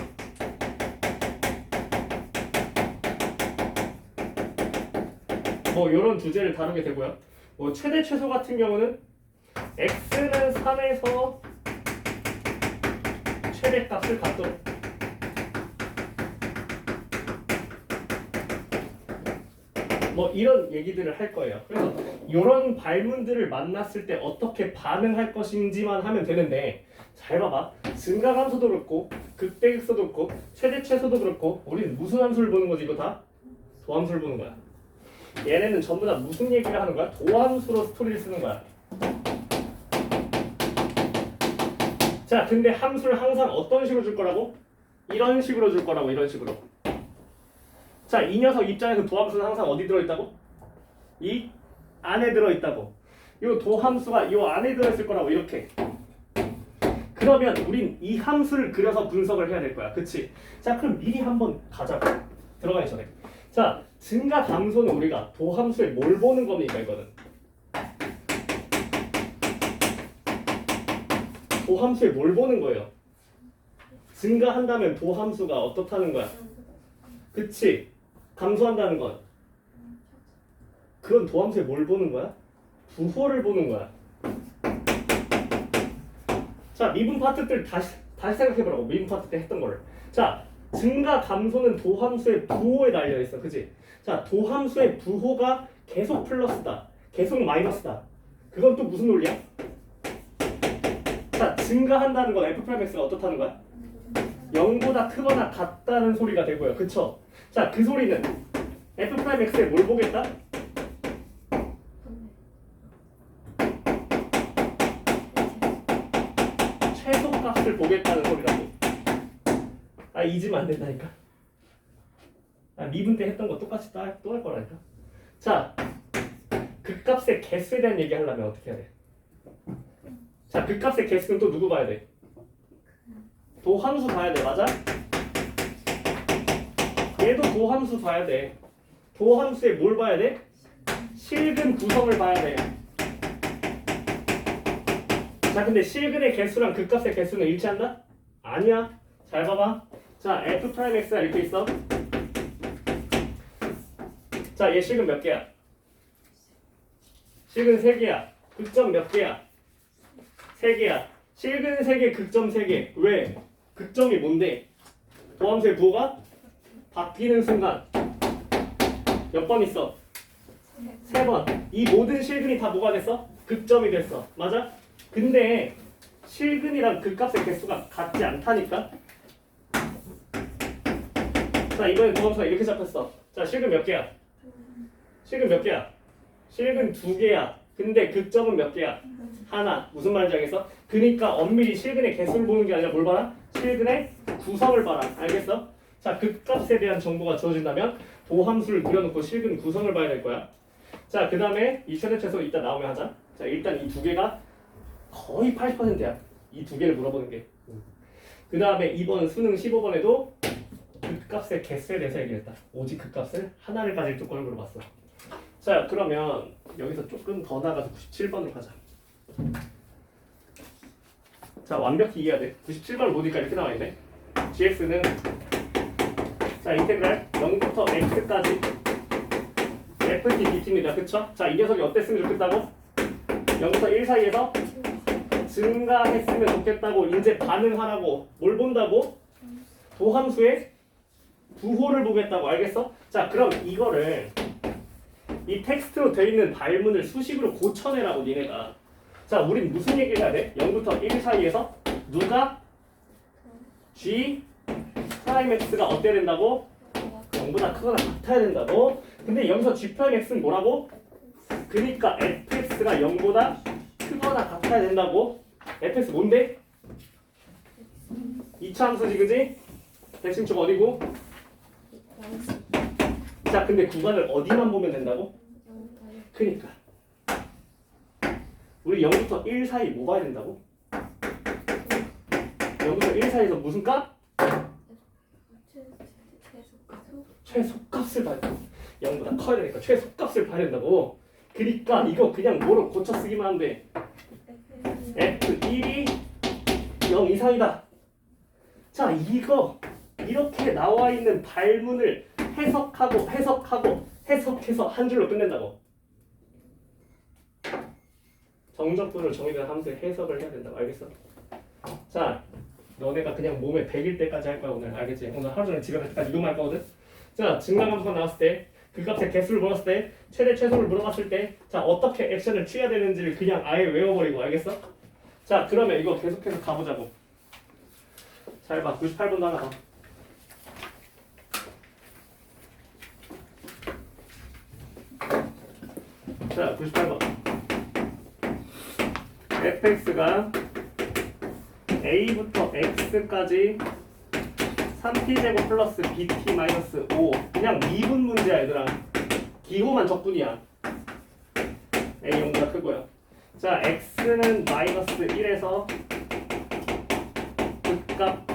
뭐 이런 주제를 다루게 되고요. 뭐 최대 최소 같은 경우는 x는 3에서 최대값을 갖도록. 뭐 이런 얘기들을 할 거예요. 그래서 이런 발문들을 만났을 때 어떻게 반응할 것인지만 하면 되는데, 잘 봐봐. 증가함수도 그렇고 극대극소도 그렇고 최대 최소도 그렇고 우리는 무슨 함수를 보는 거지? 이거 다 도함수를 보는 거야. 얘네는 전부 다 무슨 얘기를 하는 거야? 도함수로 스토리를 쓰는 거야. 자, 근데 함수를 항상 어떤 식으로 줄 거라고? 이런 식으로 줄 거라고. 이런 식으로. 자, 이 녀석 입장에서 도함수는 항상 어디 들어있다고? 이 안에 들어있다고. 이 도함수가 이 안에 들어있을 거라고. 이렇게. 그러면 우린 이 함수를 그려서 분석을 해야 될 거야. 그치? 자, 그럼 미리 한번 가자고. 들어가기 전에. 자, 증가 감소는 우리가 도함수에 뭘 보는 겁니까? 이거는 도함수에 뭘 보는 거예요? 증가한다면 도함수가 어떻다는 거야? 그치? 감소한다는 건 그건 도함수에 뭘 보는 거야? 부호를 보는 거야. 자, 미분 파트들 다시 생각해보라고. 미분 파트 때 했던 거를. 자, 증가 감소는 도함수의 부호에 달려있어. 그치? 자, 도함수의 부호가 계속 플러스다, 계속 마이너스다. 그건 또 무슨 논리야? 자, 증가한다는 건 f'x가 어떻다는 거야? 0보다 크거나 같다는 소리가 되고요. 그쵸? 자, 그 소리는 f'x에 뭘 보겠다? 최소값을 보겠다는 소리라고. 아, 잊으면 안 된다니까. 아, 미분 때 했던 거 똑같이 또 할 거라니까. 자, 극값의 개수에 대한 얘기 하려면 어떻게 해야 돼? 자, 극값의 개수는 또 누구 봐야 돼? 도함수 봐야 돼. 맞아? 얘도 도함수 봐야 돼. 도함수에 뭘 봐야 돼? 실근 구성을 봐야 돼. 자, 근데 실근의 개수랑 극값의 개수는 일치한다? 아니야. 잘 봐봐. 자, f'x가 이렇게 있어. 자, 얘 실근 몇 개야? 실근 3개야. 극점 몇 개야? 3개야. 실근 3개, 극점 3개. 왜? 극점이 뭔데? 도함수의 부호가 바뀌는 순간 몇 번 있어? 3번. 이 모든 실근이 다 뭐가 됐어? 극점이 됐어. 맞아? 근데 실근이랑 극값의 개수가 같지 않다니까? 자, 이번에 도함수가 이렇게 잡혔어. 자, 실근 몇 개야? 실근 몇 개야? 실근 2개야. 근데 극점은 몇 개야? 하나. 무슨 말인지 알겠어? 그러니까 엄밀히 실근의 개수를 보는 게 아니라 뭘 봐라? 실근의 구성을 봐라. 알겠어? 자, 극값에 대한 정보가 주어진다면 도함수를 그려놓고 실근 구성을 봐야 될 거야. 자, 그 다음에 이 최대 최소 이따 나오면 하자. 자, 일단 이 두 개가 거의 80%야. 이 두 개를 물어보는 게. 그 다음에 이번 수능 15번에도 극값의 개수에 대해서 얘기했다. 오직 극값을 하나를 가질 조건을 물어봤어. 자, 그러면 여기서 조금 더 나가서 97번으로 가자. 자, 완벽히 이해해야 돼. 97번을 보니까 이렇게 나와 있네. gx는 자, 인테그랄 0부터 x까지 FT, DT입니다. 그쵸? 자, 이 녀석이 어땠으면 좋겠다고? 0부터 1 사이에서 증가했으면 좋겠다고 이제 반응하라고 뭘 본다고? 도함수의 부호를 보겠다고. 알겠어? 자, 그럼 이거를 이 텍스트로 되어 있는 발문을 수식으로 고쳐내라고 니네가. 자, 우린 무슨 얘기를 해야 돼? 0부터 1 사이에서 누가 G 프라임 X가 어때야 된다고? 0보다 크거나 같아야 된다고? 근데 여기서 G 프라임 X는 뭐라고? 그러니까 fx가 0보다 크거나 같아야 된다고? fx 뭔데? 2차 함수지, 그지? 대칭축 어디고? 자, 근데 구간을 어디만 보면 된다고? 그니까 우리 0부터 1 사이 뭐 봐야 된다고? 0부터 1 사이에서 무슨 값? 최소값을 봐야 된다고. 0보다 커야 되니까 최소값을 봐야 된다고. 그니까 이거 그냥 뭐로 고쳐 쓰기만 하면 돼. F1이 0 이상이다. 자, 이거 이렇게 나와 있는 발문을 해석해서 한 줄로 끝낸다고. 정적분을 정의된 함수의 해석을 해야 된다고. 알겠어? 자, 너네가 그냥 몸에 100일 때까지 할 거야 오늘. 알겠지? 오늘 하루 종일 집에 갈 때까지 이것만 할 거거든. 자, 증가함수가 나왔을 때 그 값의 개수를 물었을 때 최대 최소를 물어봤을 때 자, 어떻게 액션을 취해야 되는지를 그냥 아예 외워버리고. 알겠어? 자, 그러면 이거 계속해서 가보자고. 잘 봐. 98번도 하나 봐. 자, 98번. fx가 a부터 x까지 3t제곱 플러스 bt 마이너스 5. 그냥 미분 문제야 얘들아. 기호만 적분이야. a 0보다 크고요. 자, x는 마이너스 1에서 극값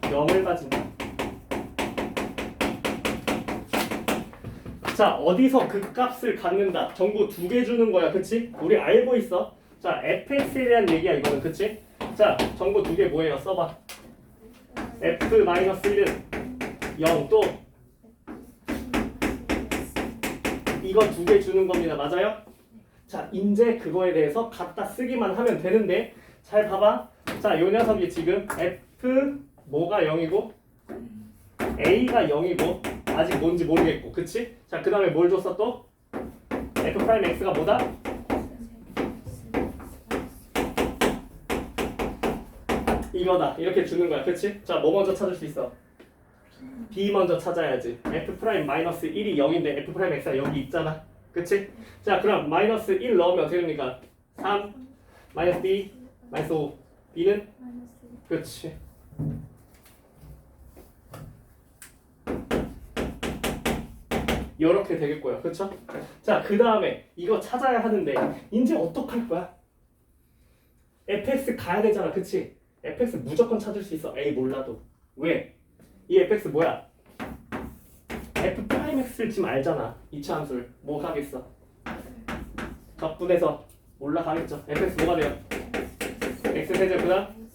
0을 가진다. 자, 어디서 극값을 갖는다. 정보 2개 주는 거야. 그치? 우리 알고 있어. 자, fx에 대한 얘기야 이거는. 그치? 자, 정보 2개 뭐예요? 써봐. f-1은 0 또 이거 2개 주는 겁니다. 맞아요? 자, 이제 그거에 대해서 갖다 쓰기만 하면 되는데 잘 봐봐. 자, 요 녀석이 지금 f 뭐가 0이고 a가 0이고 아직 뭔지 모르겠고. 그치? 자, 그 다음에 뭘 줬어 또? f'x가 뭐다? 이거다. 이렇게 주는 거야. 그치? 자, 뭐 먼저 찾을 수 있어? b 먼저 찾아야지. f'-1이 0인데 f'x가 여기 있잖아. 그치? 자, 그럼 마이너스 1 넣으면 어떻게 됩니까? 3 마이너스 b 마이너스 5 b는? 그치. 이렇게 되겠고요. 그쵸? 자, 그 다음에 이거 찾아야 하는데 이제 어떡할 거야? fx 가야 되잖아. 그치? fx 무조건 찾을 수 있어. a 몰라도. 왜? 이 fx 뭐야? f'x를 지금 알잖아. 2차 함수를. 뭐 가겠어? 적분해서 올라가겠죠. fx 뭐가 돼요? x 세제곱 그다음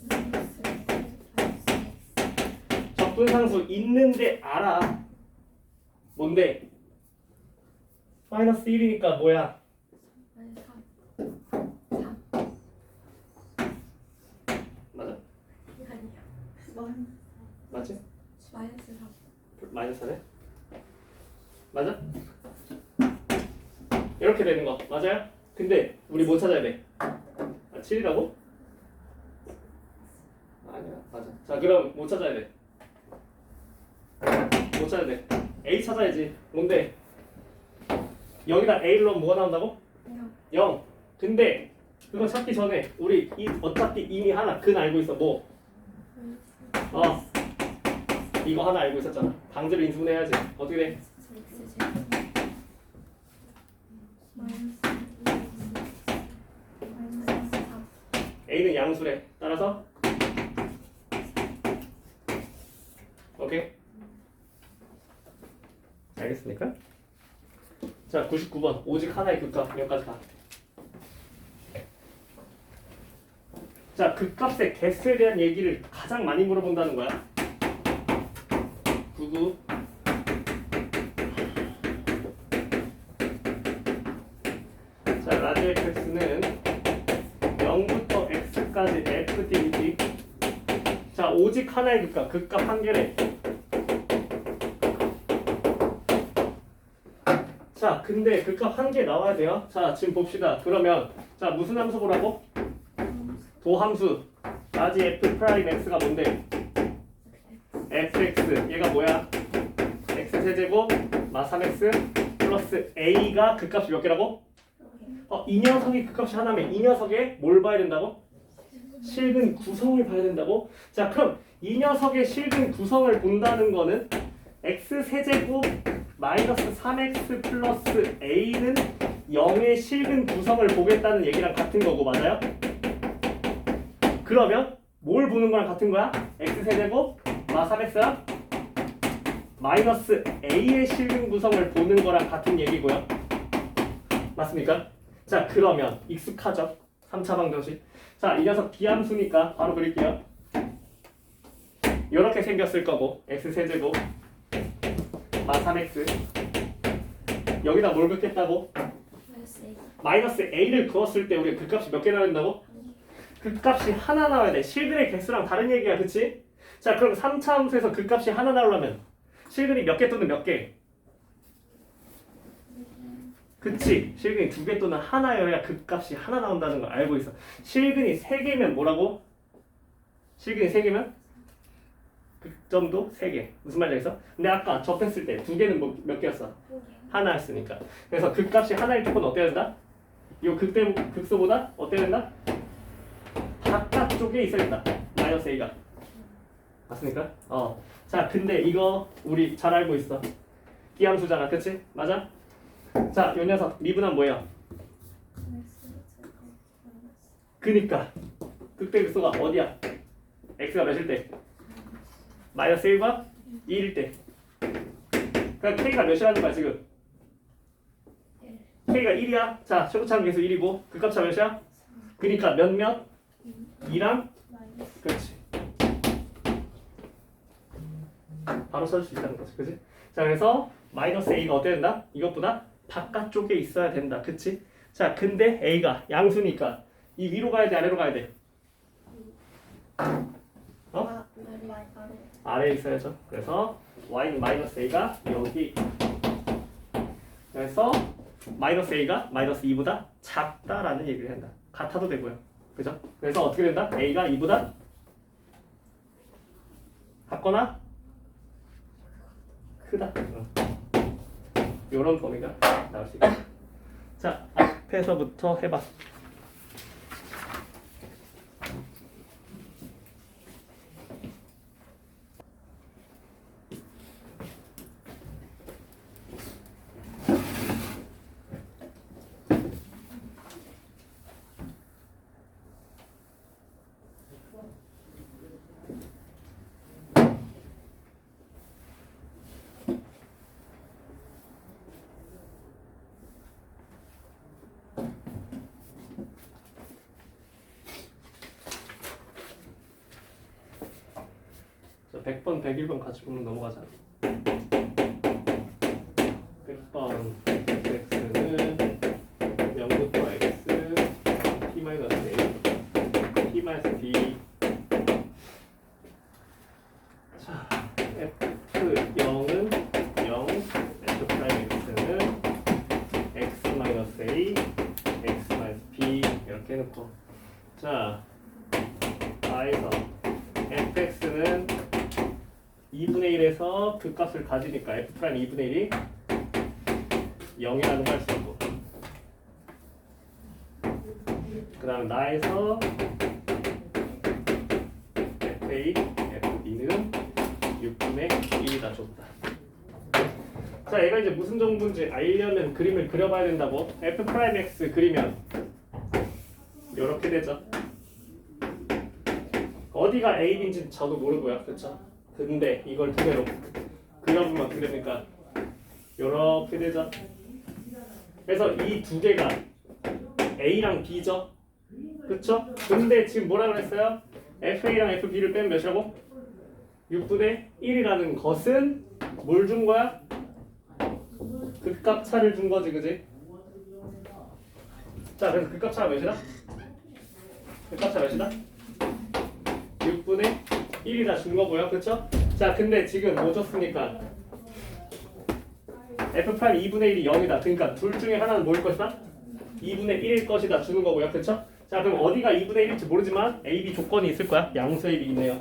적분상수 있는데 알아. 뭔데? 마이너스 1이니까 뭐야? 맞아? 맞지? 마이너스 4네? 맞아? 이렇게 되는 거 맞아요? 근데 우리 뭐 찾아야 돼? 7이라고? 아니야. 맞아. 자, 그럼 뭐 찾아야 돼? 뭐 찾아야 돼? A 찾아야지. 뭔데? 여기다 A를 넣으면 뭐가 나온다고? 0. 근데 그거 찾기 전에 우리 어차피 이미 하나 근 알고 있어. 뭐? 이거 하나 알고 있었잖아. 강제로 인수분해야지. 어떻게 돼? A는 양수래. 따라서 오케이? 알겠습니까? 자, 99번 오직 하나의 극값. 여기까지 가. 자, 극값의 개수에 대한 얘기를 가장 많이 물어본다는 거야. 99 fx는 0부터 x까지 f dt. 자, 오직 하나의 극값, 극값 한 개래. 자, 근데 극값 한 개 나와야 돼요. 자, 지금 봅시다. 그러면 자, 무슨 함수 보라고? 도함수. 라지 f 프라임 x가 뭔데? fx. 얘가 뭐야? x 세제곱 마 3x 플러스 a가 극값이 몇 개라고? 이 녀석이 극값이 하나면 이 녀석의 뭘 봐야 된다고? 실근 구성을 봐야 된다고? 자, 그럼 이 녀석의 실근 구성을 본다는 거는 x 세제곱 마이너스 3x 플러스 a는 0의 실근 구성을 보겠다는 얘기랑 같은 거고, 맞아요? 그러면 뭘 보는 거랑 같은 거야? x 세제곱 마 3x랑 마이너스 a의 실근 구성을 보는 거랑 같은 얘기고요. 맞습니까? 자, 그러면 익숙하죠? 3차 방정식. 자, 이 녀석 비함수니까 바로 그릴게요. 이렇게 생겼을 거고 x 세제곱 마 3x 여기다 뭘 넣겠다고? 마이너스 a를 그었을 때 우리 극값이 몇 개 나와야 된다고? 극값이 하나 나와야 돼. 실근의 개수랑 다른 얘기야, 그치? 자, 그럼 3차 함수에서 극값이 하나 나오려면 실근이 몇 개 또는 몇 개? 그치? 실근이 2개 또는 하나여야 극값이 하나 나온다는 걸 알고 있어. 실근이 3개면 뭐라고? 실근이 3개면? 극점도 3개. 무슨 말인지 알겠어? 근데 아까 접했을 때 2개는 몇 개였어? 하나였으니까. 그래서 극값이 하나일 때는 어때야 된다? 이 극소보다 어때야 된다? 바깥쪽에 있어야 된다. 마이너스 a가. 맞습니까? 자, 근데 이거 우리 잘 알고 있어. 기함수잖아, 그치? 맞아? 자, 요 녀석 미분하면 뭐예요? 그니까 극대 극소가 어디야? x가 몇일 때? 마이너스 1과 2일 때. 그러니까 k가 몇이라는 거야 지금? k가 1이야. 자, 최고차는 계수 1이고 극값차 몇이야? 그니까 몇? 2랑? 그렇지. 바로 써줄 수 있다는 거지, 그치? 자, 그래서 마이너스 a가 어때야 된다? 이것보다 바깥쪽에 있어야 된다, 그치? 자, 근데 a가 양수니까 이 위로 가야 돼, 아래로 가야 돼? 아래에 있어야죠. 그래서 y는 마이너스 a가 여기. 그래서 마이너스 a가 마이너스 2보다 작다라는 얘기를 한다. 같아도 되고요, 그죠? 그래서 어떻게 된다? a가 2보다 같거나 크다. 이런 범위가 나올 수 있다. 자, 앞에서부터 해봐. 자, 100번, 101번 같이 보면 넘어가자. 100번 x는 0부터 x p-a p-b. 자, f0은 0, f'(x는 x-a, x-b 이렇게 해놓고, 자, a에서 fx는 2분의 1에서 그 값을 가지니까 f' 2분의 1이 0이라는 걸 알 수 있고, 그 다음 나에서 fa, fb는 6분의 1이다 줬다. 자, 얘가 이제 무슨 정보인지 알려면 그림을 그려봐야 된다고. f'(x) 그리면 이렇게 되죠. 어디가 a, b인지 저도 모르고요, 그렇죠? 근데 이걸 두 개로 그려보면 어떻게 됩니까? 이렇게 되죠. 그래서 이 두 개가 a랑 b죠, 그렇죠? 근데 지금 뭐라 그랬어요? fa랑 fb를 빼면 몇이라고? 6분의 1이라는 것은 뭘 준 거야? 극값차를 준 거지, 그지? 자, 그래서 그 값차가 몇이다? 그 값차 몇이다? 6분의 1이다 준 거고요. 그쵸? 자, 근데 지금 뭐 줬으니까 f 프라임 2분의 1이 0이다. 그러니까 둘 중에 하나는 뭐일 것이다? 2분의 1일 것이다 주는 거고요. 그쵸? 자, 그럼 어디가 2분의 1일지 모르지만 A, B 조건이 있을 거야. 양수 A, B 있네요.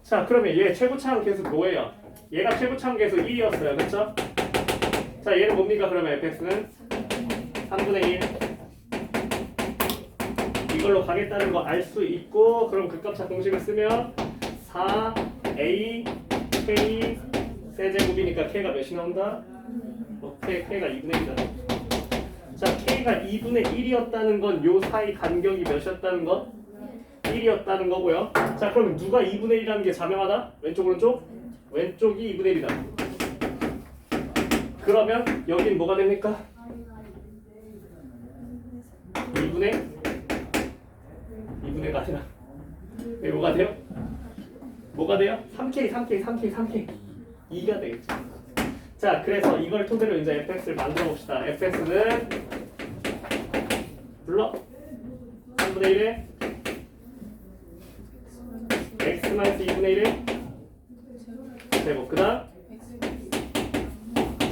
자, 그러면 얘 최고차항 계수 뭐예요? 얘가 최고차항 계수 1이었어요. 그쵸? 자, 얘는 뭡니까? 그러면 fx는 3분의 1 이걸로 가겠다는 거 알 수 있고, 그럼 극값차 공식을 쓰면 4a k 세제곱이니까 k가 몇이 나온다? k가 2분의 1이다. 자, k가 2분의 1이었다는 건 요 사이 간격이 몇이었다는 건? 1이었다는 거고요. 자, 그럼 누가 2분의 1이라는 게 자명하다? 왼쪽 오른쪽? 왼쪽이 2분의 1이다. 그러면 여긴 뭐가 됩니까? 2분의가 아니라 뭐가 돼요? 뭐가 돼요? 3K 2가 되겠죠. 자, 그래서 이걸 토대로 이제 fx를 만들어 봅시다. fx는 불러 3분의 1에 x 마이너스 2분의 1에 제곱. 그 다음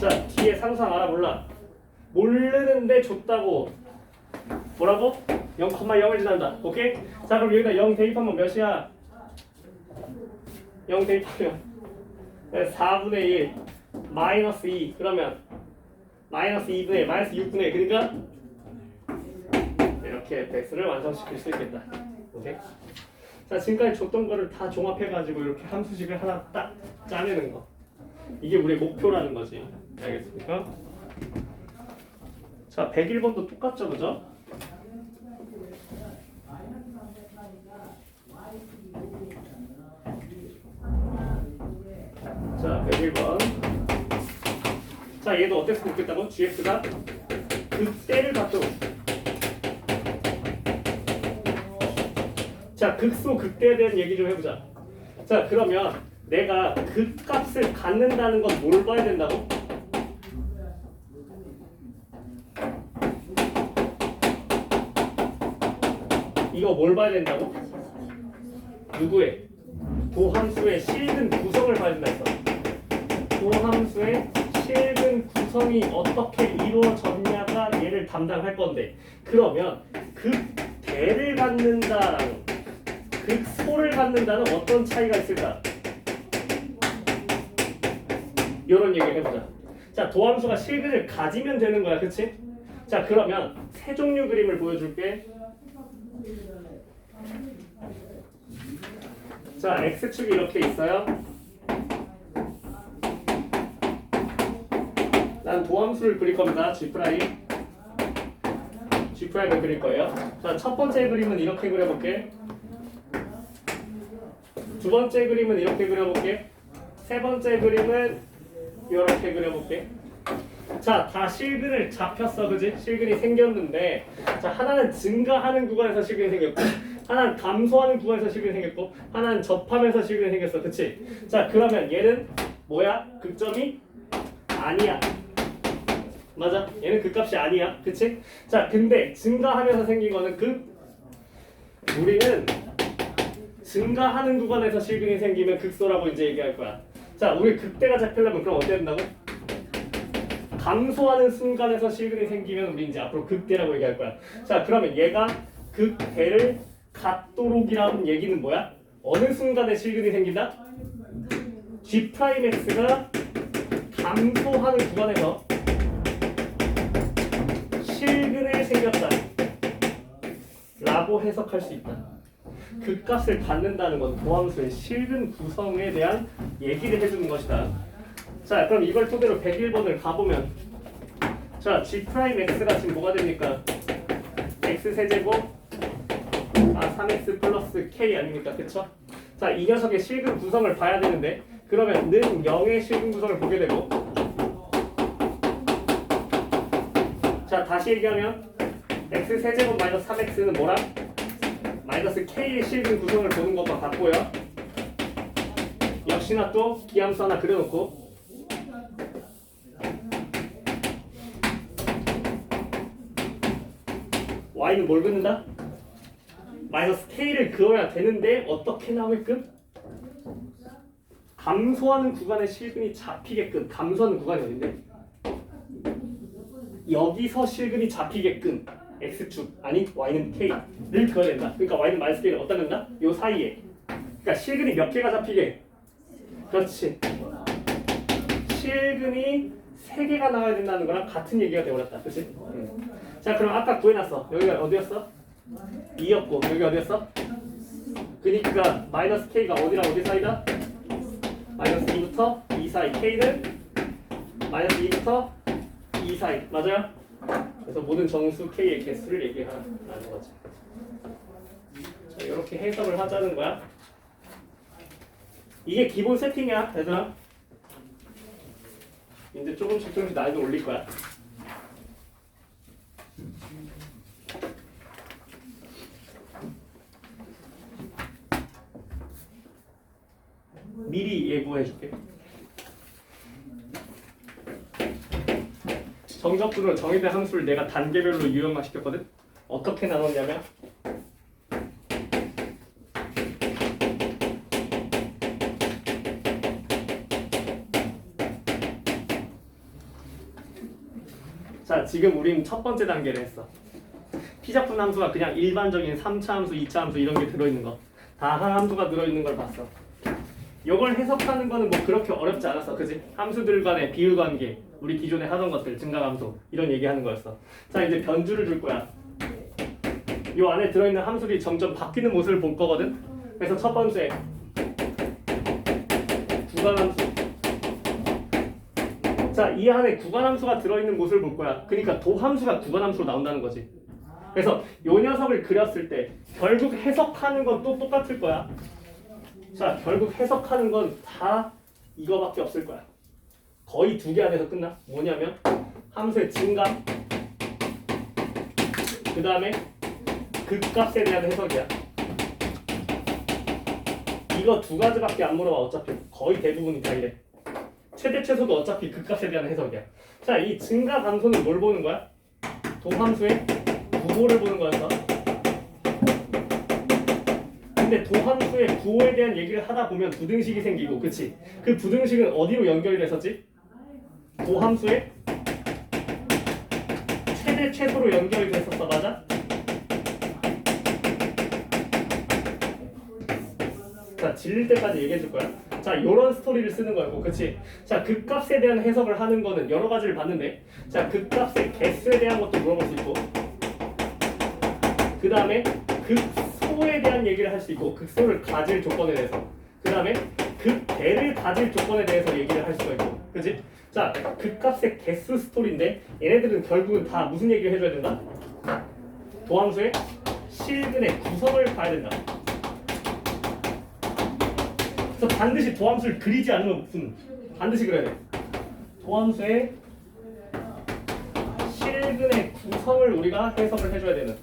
자, 뒤에 상수항 알아 몰라? 모르는데 줬다고 뭐라고? 0,0을 지난다. 오케이? 자, 그럼 여기다 0 대입하면 몇이야? 0 대입하면 4분의 1 마이너스 2 그러면 마이너스 2분의 1 마이너스 6분의 1 그러니까 이렇게 fx를 완성시킬 수 있겠다. 오케이? 자, 지금까지 줬던 거를 다 종합해가지고 이렇게 함수식을 하나 딱 짜내는 거. 이게 우리의 목표라는 거지. 알겠습니까? 자, 101번도 똑같죠, 그죠? 자, 101번. 자, 얘도 어땠으면 좋겠다고? gx가 극대를 갖도록. 자, 극소 극대에 대한 얘기 좀 해보자. 자, 그러면 내가 극값을 갖는다는 건 뭘 봐야 된다고? 이거 뭘 봐야 된다고? 누구의? 도함수의 실근 구성을 봐야 된다 했어. 도함수의 실근 구성이 어떻게 이루어졌냐가 얘를 담당할 건데, 그러면 극대를 갖는다랑 극소를 갖는다는 어떤 차이가 있을까? 이런 얘기를 해보자. 자, 도함수가 실근을 가지면 되는 거야, 그치? 자, 그러면 세 종류 그림을 보여줄게. 자, x축이 이렇게 있어요. 난 도함수를 그릴 겁니다. G'을 그릴 거예요. 자, 첫 번째 그림은 이렇게 그려볼게. 두 번째 그림은 이렇게 그려볼게. 세 번째 그림은 이렇게 그려볼게. 자, 다 실근을 잡혔어, 그지? 실근이 생겼는데, 자, 하나는 증가하는 구간에서 실근이 생겼고, 하나는 감소하는 구간에서 실근이 생겼고, 하나는 접하면서 실근이 생겼어, 그치? 자, 그러면 얘는 뭐야? 극점이 아니야. 맞아? 얘는 극값이 아니야, 그치? 자, 근데 증가하면서 생긴 거는 우리는 증가하는 구간에서 실근이 생기면 극소라고 이제 얘기할 거야. 자, 우리 극대가 잡히려면 그럼 어떻게 된다고? 감소하는 순간에서 실근이 생기면 우리 이제 앞으로 극대라고 얘기할 거야. 자, 그러면 얘가 극대를 갖도록이라는 얘기는 뭐야? 어느 순간에 실근이 생긴다? G'X가 감소하는 구간에서 실근을 생겼다 라고 해석할 수 있다. 극값을 갖는다는 건 도함수의 실근 구성에 대한 얘기를 해주는 것이다. 자, 그럼 이걸 토대로 101번을 가보면, 자, G'X가 지금 뭐가 됩니까? X 세제곱 3X 플러스 K 아닙니까? 그쵸? 자, 이 녀석의 실근 구성을 봐야 되는데, 그러면 는 0의 실근 구성을 보게 되고, 자, 다시 얘기하면 X 세제곱 마이너스 3X는 뭐랑? 마이너스 K의 실근 구성을 보는 것과 같고요. 역시나 또 기함수 하나 그려놓고, y는 뭘 긋는다? 마이너스 k를 그어야 되는데 어떻게 나오게끔? 감소하는 구간의 실근이 잡히게끔. 감소하는 구간이 어딘데? 여기서 실근이 잡히게끔 x축 아니 y는 k를 그어야 된다. 그러니까 y는 마이너스 k를 어디다 넣는다? 요 사이에. 그러니까 실근이 몇 개가 잡히게? 그렇지. 실근이 3개가 나와야 된다는 거랑 같은 얘기가 되어버렸다. 그치? 자 그럼 아까 구해놨어. 여기가 어디였어? 2였고 여기 어디였어? 그니까 마이너스 k가 어디랑 어디 사이다? 마이너스 2부터 2 사이. k는 마이너스 2부터 2 사이. 맞아요? 그래서 모든 정수 k의 개수를 얘기하는 거지. 자 이렇게 해석을 하자는 거야. 이게 기본 세팅이야 얘들아. 이제 조금씩 난이도 올릴 거야. 미리 예고해 줄게. 정적분으로 정의된 함수를 내가 단계별로 유형화 시켰거든. 어떻게 나눴냐면 자 지금 우린 첫 번째 단계를 했어. 피적분 함수가 그냥 일반적인 3차 함수, 2차 함수 이런 게 들어있는 거. 다 한 함수가 들어있는 걸 봤어. 이걸 해석하는 거는 뭐 그렇게 어렵지 않았어. 그지? 함수들 간의 비율 관계, 우리 기존에 하던 것들, 증가함수 이런 얘기하는 거였어. 자 이제 변주를 줄 거야. 이 안에 들어있는 함수들이 점점 바뀌는 모습을 볼 거거든. 그래서 첫 번째 구간함수. 자, 이 안에 구간함수가 들어있는 모습을 볼 거야. 그러니까 도함수가 구간함수로 나온다는 거지. 그래서 이 녀석을 그렸을 때 결국 해석하는 건 또 똑같을 거야. 자, 결국 해석하는 건 다 이거밖에 없을 거야. 거의 2개 안에서 끝나. 뭐냐면 함수의 증감, 그 다음에 극값에 대한 해석이야. 이거 2가지밖에 안 물어봐. 어차피 거의 대부분이 다 이래. 최대 최소도 어차피 극값에 대한 해석이야. 자, 이 증가 감소는 뭘 보는 거야? 도함수의 구호를 보는 거였어. 근데 도함수의 구호에 대한 얘기를 하다 보면 부등식이 생기고, 그치? 그 부등식은 어디로 연결이 됐었지? 도함수의 최대 최소로 연결이 됐었어, 맞아? 자, 질릴 때까지 얘기해 줄 거야. 자, 요런 스토리를 쓰는 거고, 그치? 자, 극값에 대한 해석을 하는 거는 여러 가지를 봤는데, 자, 극값의 개수에 대한 것도 물어볼 수 있고, 그 다음에 극소에 대한 얘기를 할 수 있고, 극소를 가질 조건에 대해서, 그 다음에 극대를 가질 조건에 대해서 얘기를 할 수가 있고, 그치? 자, 극값의 개수 스토리인데, 얘네들은 결국은 다 무슨 얘기를 해줘야 된다? 도함수의 실근의 구성을 봐야 된다. 그래서 반드시 도함수를 그리지 않으면 무슨 반드시 그려야 돼. 도함수의 실근의 구성을 우리가 해석을 해줘야 되는.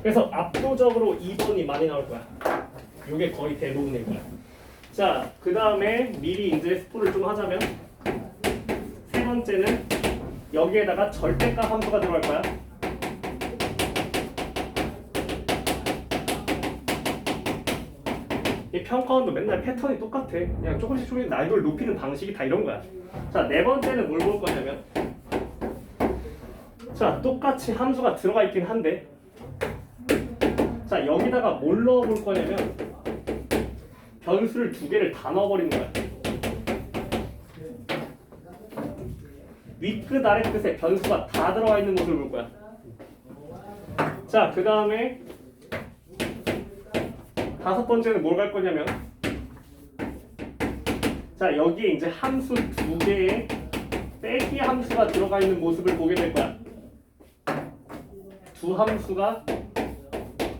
그래서 압도적으로 2번이 많이 나올 거야. 이게 거의 대부분일 거야. 자, 그 다음에 미리 이제 스포를 좀 하자면 세 번째는 여기에다가 절대값 함수가 들어갈 거야. 이 평가원도 맨날 패턴이 똑같아. 그냥 조금씩 난이도를 높이는 방식이 다 이런 거야. 자, 네 번째는 뭘 볼 거냐면, 자, 똑같이 함수가 들어가 있긴 한데, 자, 여기다가 뭘 넣어 볼 거냐면 변수를 2개를 다 넣어버리는 거야. 윗끝 아래끝에 변수가 다 들어가 있는 모습을 볼 거야. 자, 그 다음에 5번째는 뭘 갈 거냐면, 자, 여기에 이제 함수 2개의 빼기 함수가 들어가 있는 모습을 보게 될 거야. 두 함수가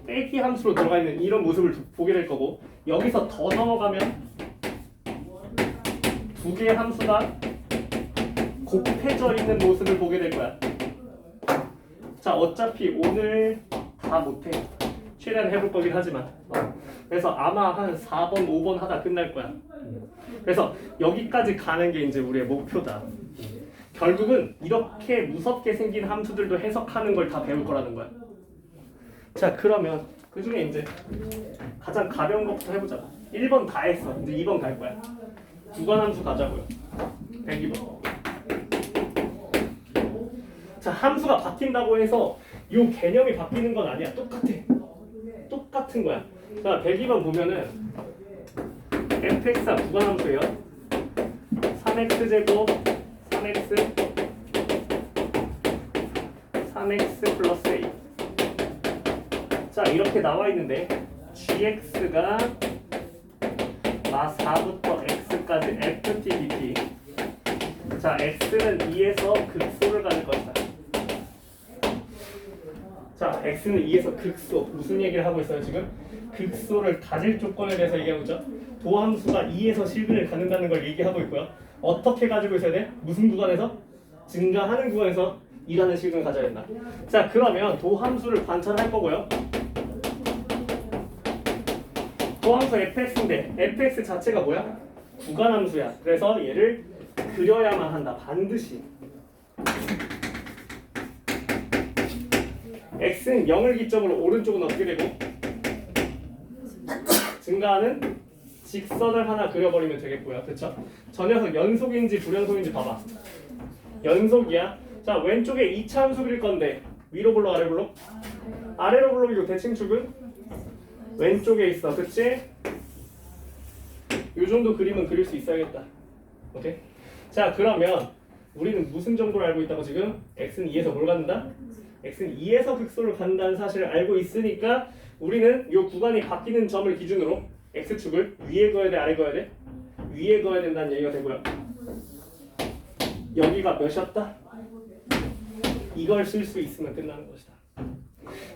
빼기 함수로 들어가 있는 이런 모습을 보게 될 거고, 여기서 더 넘어가면 2개의 함수가 곱해져 있는 모습을 보게 될 거야. 자, 어차피 오늘 다 못해. 최대한 해볼 거긴 하지만. 그래서 아마 한 4번, 5번 하다 끝날 거야. 그래서 여기까지 가는 게 이제 우리의 목표다. 결국은 이렇게 무섭게 생긴 함수들도 해석하는 걸 다 배울 거라는 거야. 자, 그러면 그 중에 이제 가장 가벼운 것부터 해보자. 1번 다 했어. 이제 2번 갈 거야. 주관함수 가자고요. 102번. 자, 함수가 바뀐다고 해서 이 개념이 바뀌는 건 아니야. 똑같아. 똑같은 거야. 자, 102번 보면은 fx가 주관함수예요. 3x제곱 3x 플러스 a. 자, 이렇게 나와 있는데 gx가 4부터 x까지 ft dt. 자, x는 2에서 극소를 가질 것이다. 자, x는 2에서 극소. 무슨 얘기를 하고 있어요 지금? 극소를 가질 조건에 대해서 얘기하고 있죠. 도함수가 2에서 실근을 갖는다는 걸 얘기하고 있고요. 어떻게 가지고 있어야 돼? 무슨 구간에서? 증가하는 구간에서 2라는 실근을 가져야 된다. 자, 그러면 도함수를 관찰할 거고요. 도함수 fx인데 fx 자체가 뭐야? 구간함수야. 그래서 얘를 그려야만 한다. 반드시. x는 0을 기점으로 오른쪽은 어떻게 되고 증가하는 직선을 하나 그려버리면 되겠고요. 그쵸? 저 녀석 연속인지 불연속인지 봐봐. 연속이야. 자, 왼쪽에 2차 함수 그릴 건데 위로 블록 아래 블록? 아래로 블록이고 대칭축은 왼쪽에 있어. 그치? 요 정도 그림은 그릴 수 있어야겠다. 오케이? 자, 그러면 우리는 무슨 정보를 알고 있다고 지금? x는 2에서 뭘 갖는다? x는 2에서 극소를 갖는다는 사실을 알고 있으니까 우리는 이 구간이 바뀌는 점을 기준으로 x축을 위에 그어야 돼? 아래 그어야 돼? 위에 그어야 된다는 얘기가 되고요. 여기가 몇이었다? 이걸 쓸 수 있으면 끝나는 것이다.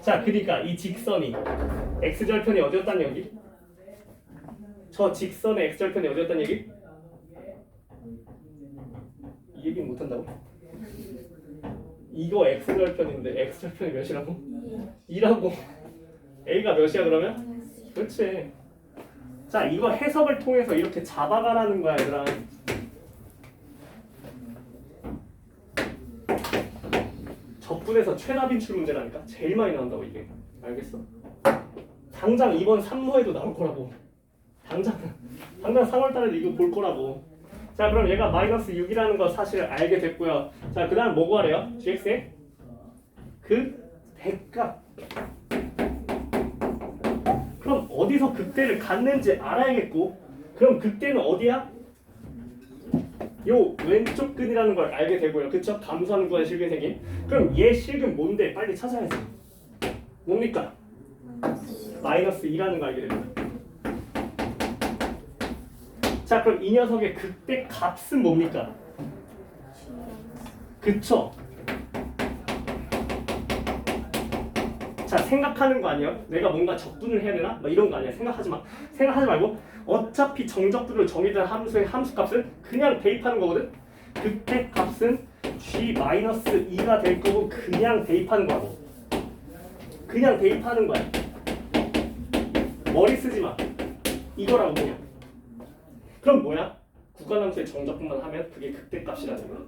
자, 그러니까 이 직선이 x절편이 어디였다는 얘기? 저 직선의 x절편이 어디였다는 얘기? 이 얘기는 못한다고? 이거 x절편인데 x절편이 몇이라고? 2라고. a가 몇이야 그러면? 그렇지. 자, 이거 해석을 통해서 이렇게 잡아가라는 거야 얘들아. 적분에서 최다 빈출 문제라니까. 제일 많이 나온다고 이게. 알겠어? 당장 이번 3호에도 나올 거라고. 당장 3월달에도 이거 볼 거라고. 자, 그럼 얘가 마이너스 6이라는 거 사실을 알게 됐고요. 자, 그 다음 뭐 구하래요? gx의 그 대값. 그럼 어디서 극대를 갖는지 알아야겠고, 그럼 극대는 어디야? 요 왼쪽 근이라는 걸 알게 되고요. 그쵸? 감소하는 구간에 실근 생긴. 그럼 얘 실근 뭔데? 빨리 찾아야지. 뭡니까? 마이너스 2라는 거 알게 됩니다. 자, 그럼 이 녀석의 극대 값은 뭡니까? 그쵸? 자, 생각하는 거 아니에요? 내가 뭔가 적분을 해야 되나? 막 이런 거 아니야. 생각하지 마. 생각하지 말고 어차피 정적분으로 정의된 함수의 함수값을 그냥 대입하는 거거든? 극대 값은 g-2가 될 거고 그냥 대입하는 거라고. 그냥 대입하는 거야. 머리 쓰지 마. 이거라고 그냥. 그럼 뭐야? 구간함수의 정적분만 하면 그게 극대값이라는 거야.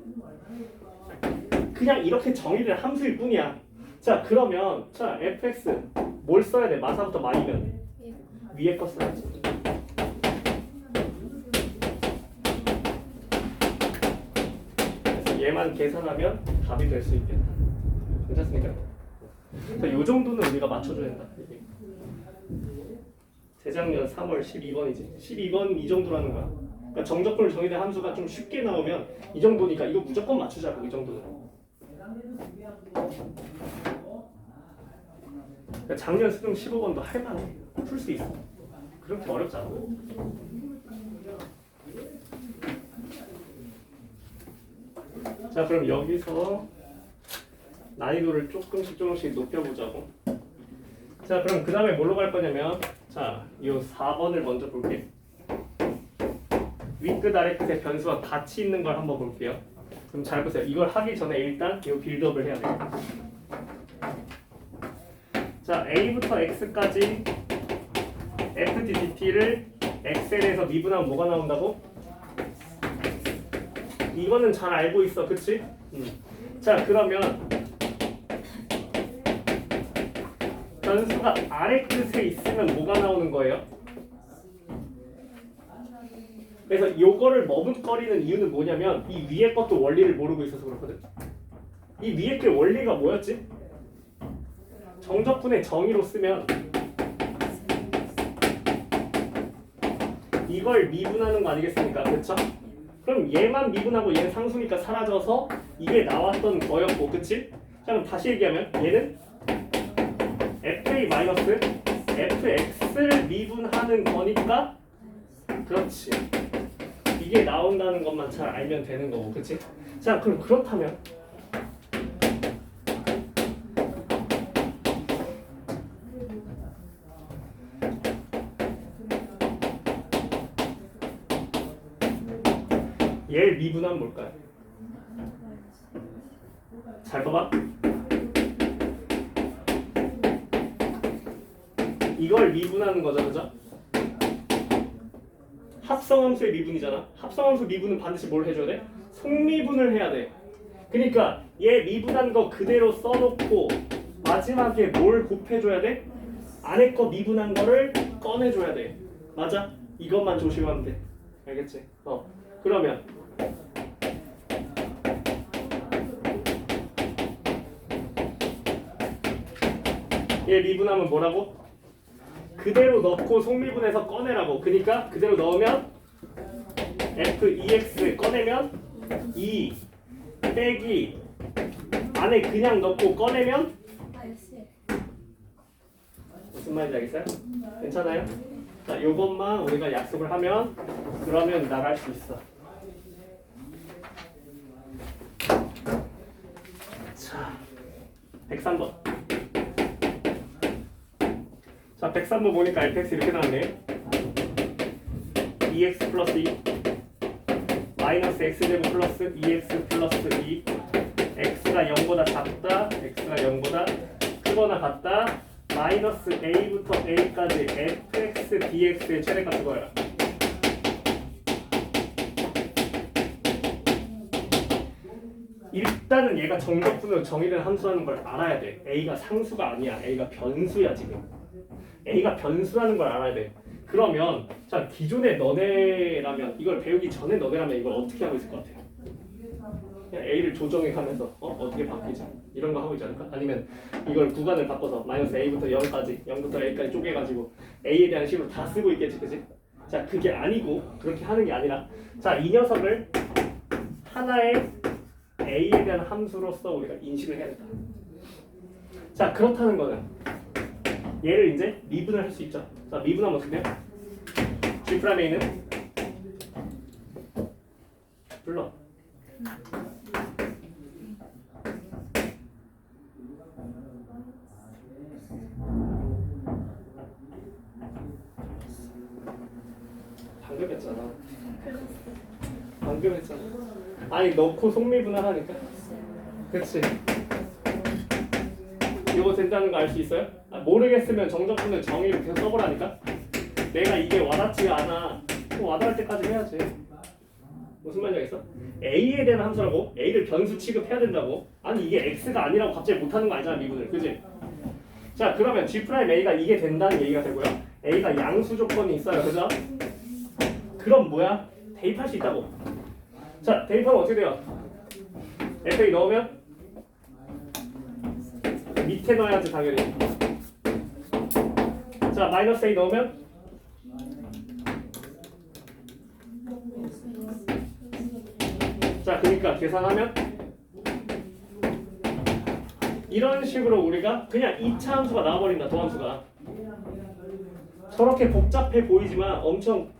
그냥 이렇게 정의된 함수일 뿐이야. 자, 그러면 자 fx 뭘 써야 돼? 마사부터 마이면 위에 거 써야지. 그래서 얘만 계산하면 답이 될 수 있겠다. 괜찮습니까? 자, 요 정도는 우리가 맞춰줘야 된다. 이게. 재작년 3월 12번이지. 12번 이 정도라는 거야. 그러니까 정적분을 정의된 함수가 좀 쉽게 나오면 이 정도니까 이거 무조건 맞추자고. 이 정도는. 그러니까 작년 수능 15번도 할만해. 풀 수 있어. 그렇게 어렵지 않아. 자, 그럼 여기서 난이도를 조금씩 높여보자고. 자, 그럼 그 다음에 뭘로 갈 거냐면, 자, 이 4번을 먼저 볼게. 윗끝 아래끝의 변수가 같이 있는 걸 한번 볼게요. 그럼 잘 보세요. 이걸 하기 전에 일단 이 빌드업을 해야 돼요. 자, a부터 x까지 ft dt를 x에 대해서 미분하면 뭐가 나온다고? 이거는 잘 알고 있어, 그치? 자, 그러면 변수가 아래 끝에 있으면 뭐가 나오는 거예요? 그래서 요거를 머뭇거리는 이유는 뭐냐면 이 위에 것도 원리를 모르고 있어서 그렇거든. 이 위에 게 원리가 뭐였지? 정적분의 정의로 쓰면 이걸 미분하는 거 아니겠습니까? 그렇죠? 그럼 얘만 미분하고 얘는 상수니까 사라져서 이게 나왔던 거였고, 그치? 자, 그럼 다시 얘기하면 얘는 fa-fx를 미분하는 거니까 그렇지. 이게 나온다는 것만 잘 알면 되는 거고, 그치? 자, 그럼 그렇다면 얘를 미분하면 뭘까요? 잘 봐봐. 이걸 미분하는 거죠, 그죠? 합성함수의 미분이잖아. 합성함수 미분은 반드시 뭘 해줘야 돼? 속미분을 해야 돼. 그러니까 얘 미분한 거 그대로 써놓고 마지막에 뭘 곱해줘야 돼? 안에 거 미분한 거를 꺼내줘야 돼. 맞아? 이것만 조심하면 돼. 알겠지? 그러면 얘 미분하면 뭐라고? 그대로 넣고 속미분해서 꺼내라고. 그러니까 그대로 넣으면 f(2x) 꺼내면 2 빼기 안에 그냥 넣고 꺼내면 무슨 말인지 알겠어요? 괜찮아요? 자, 요것만 우리가 약속을 하면 그러면 나갈 수 있어. 자, 103번. 자, 103번 보니까 fx 이렇게 나왔네. 2x 플러스 2 마이너스 x제곱 플러스 2x 플러스 2 x가 0보다 작다, x가 0보다 크거나 같다, 마이너스 a부터 a까지 fx dx의 최대값 그거야. 일단은 얘가 정적분으로 정의된 함수라는 걸 알아야 돼. a가 상수가 아니야. a가 변수야 지금. a가 변수라는 걸 알아야 돼. 그러면 자, 기존의 너네라면 이걸 배우기 전에 너네라면 이걸 어떻게 하고 있을 것 같아요? 그냥 a를 조정해 가면서 어떻게 바뀌자 이런 거 하고 있지 않을까? 아니면 이걸 구간을 바꿔서 마이너스 a부터 0까지 0부터 a까지 쪼개가지고 a에 대한 식으로 다 쓰고 있겠지, 그치? 자, 그게 아니고 그렇게 하는 게 아니라 자, 이 녀석을 하나의 a에 대한 함수로서 우리가 인식을 해야 된다. 자, 그렇다는 거는 얘를 이제 미분을 할 수 있죠. 자, 미분하면 어떻게 돼요? G'A는 불러. 방금 했잖아. 방금 했잖아. 아니, 넣고 속미분을 하니까. 그치? 이거 된다는 거 알 수 있어요? 모르겠으면 정적분을 정의를 계속 써보라니까. 내가 이게 와닿지 않아. 와닿을 때까지 해야지. 무슨 말인지 알겠어? a에 대한 함수라고 a를 변수 취급해야 된다고. 아니, 이게 x가 아니라고 갑자기 못하는 거 아니잖아, 미분을. 그지? 자, 그러면 G'A가 이게 된다는 얘기가 되고요. a가 양수 조건이 있어요. 그죠? 그럼 뭐야? 대입할 수 있다고. 자, 대입하면 어떻게 돼요? fa 넣으면 밑에 넣어야지 당연히. 자, 마이너스 a 넣으면 자, 그러니까 계산하면 이런 식으로 우리가 그냥 2차 함수가 나와버린다. 도함수가 저렇게 복잡해 보이지만 엄청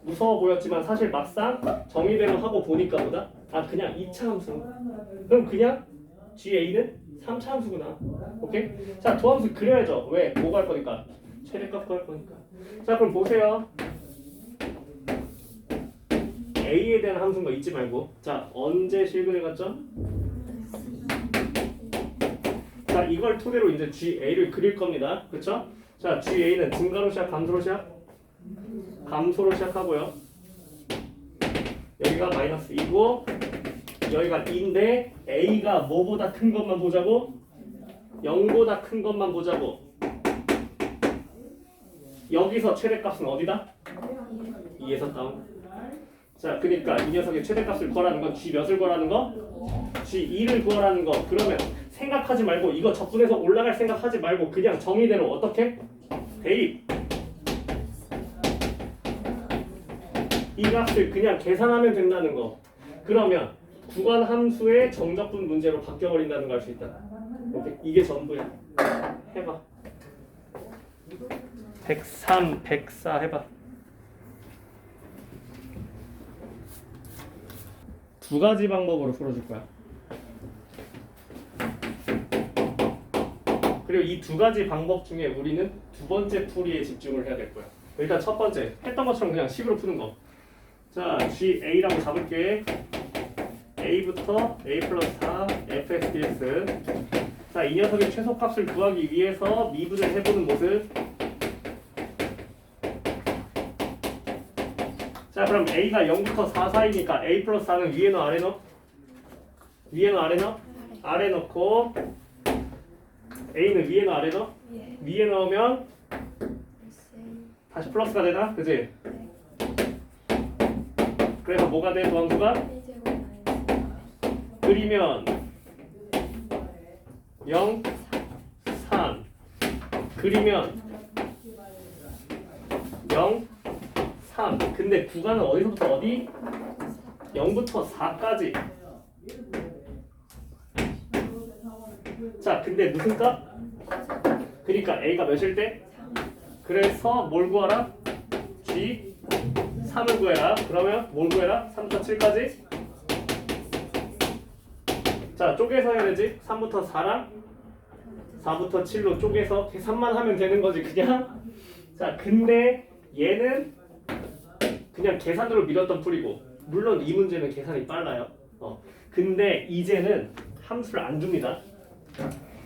무서워 보였지만 사실 막상 정의대로 하고 보니까 보다 그냥 2차 함수. 그럼 그냥 GA는 3차 함수구나. 오케이? 자, 도함수 그려야죠. 왜? 뭐 갈 거니까? 최대값 갈 거니까. 자, 그럼 보세요. A에 대한 함수인 거 잊지 말고. 자, 언제 실근을 갔죠? 자, 이걸 토대로 이제 GA를 그릴 겁니다. 그쵸? 자, GA는 증가로 시작, 감소로 시작? 감소로 시작하고요. 여기가 마이너스 2고 여기가 2인데 a가 뭐보다 큰 것만 보자고? 0보다 큰 것만 보자고. 여기서 최대값은 어디다? 2에서 다운. 자, 그러니까 이 녀석의 최대값을 구하라는 건 g 몇을 구하라는 거? g2를 구하라는 거. 그러면 생각하지 말고 이거 적분해서 올라갈 생각하지 말고 그냥 정의대로 어떻게? 대입. 이 값을 그냥 계산하면 된다는 거. 그러면 구간 함수의 정적분 문제로 바뀌어버린다는 걸 알 수 있다. 오케이. 이게 전부야. 해봐. 103, 104 해봐. 두 가지 방법으로 풀어줄 거야. 그리고 이 두 가지 방법 중에 우리는 두 번째 풀이에 집중을 해야 될 거야. 일단 첫 번째 했던 것처럼 그냥 식으로 푸는 거. 자, GA라고 잡을게. A부터 A 플러스 4 fx dx. 자, 이 녀석의 최소값을 구하기 위해서 미분을 해보는 모습. 자, 그럼 A가 0부터 4 사이니까 A 플러스 4는 위에 넣어 아래 넣어? 위에 넣어 아래 넣어? 아래 넣고 A는 위에 넣어 아래 넣어? 위에 넣으면 다시 플러스가 되나? 그치? 그래서 뭐가 돼? 도함수가? 그리면 0, 3 그리면 0, 3 근데 구간은 어디서부터 어디? 0부터 4까지. 자, 근데 무슨 값? 그러니까 A가 몇일 때? 그래서 뭘 구하라? G 3을 구해라. 그러면 뭘 구해라? 3부터 7까지? 자, 쪼개서 해야 되지? 3부터 4랑 4부터 7로 쪼개서 계산만 하면 되는 거지 그냥. 자, 근데 얘는 그냥 계산으로 밀었던 풀이고 물론 이 문제는 계산이 빨라요. 근데 이제는 함수를 안 줍니다.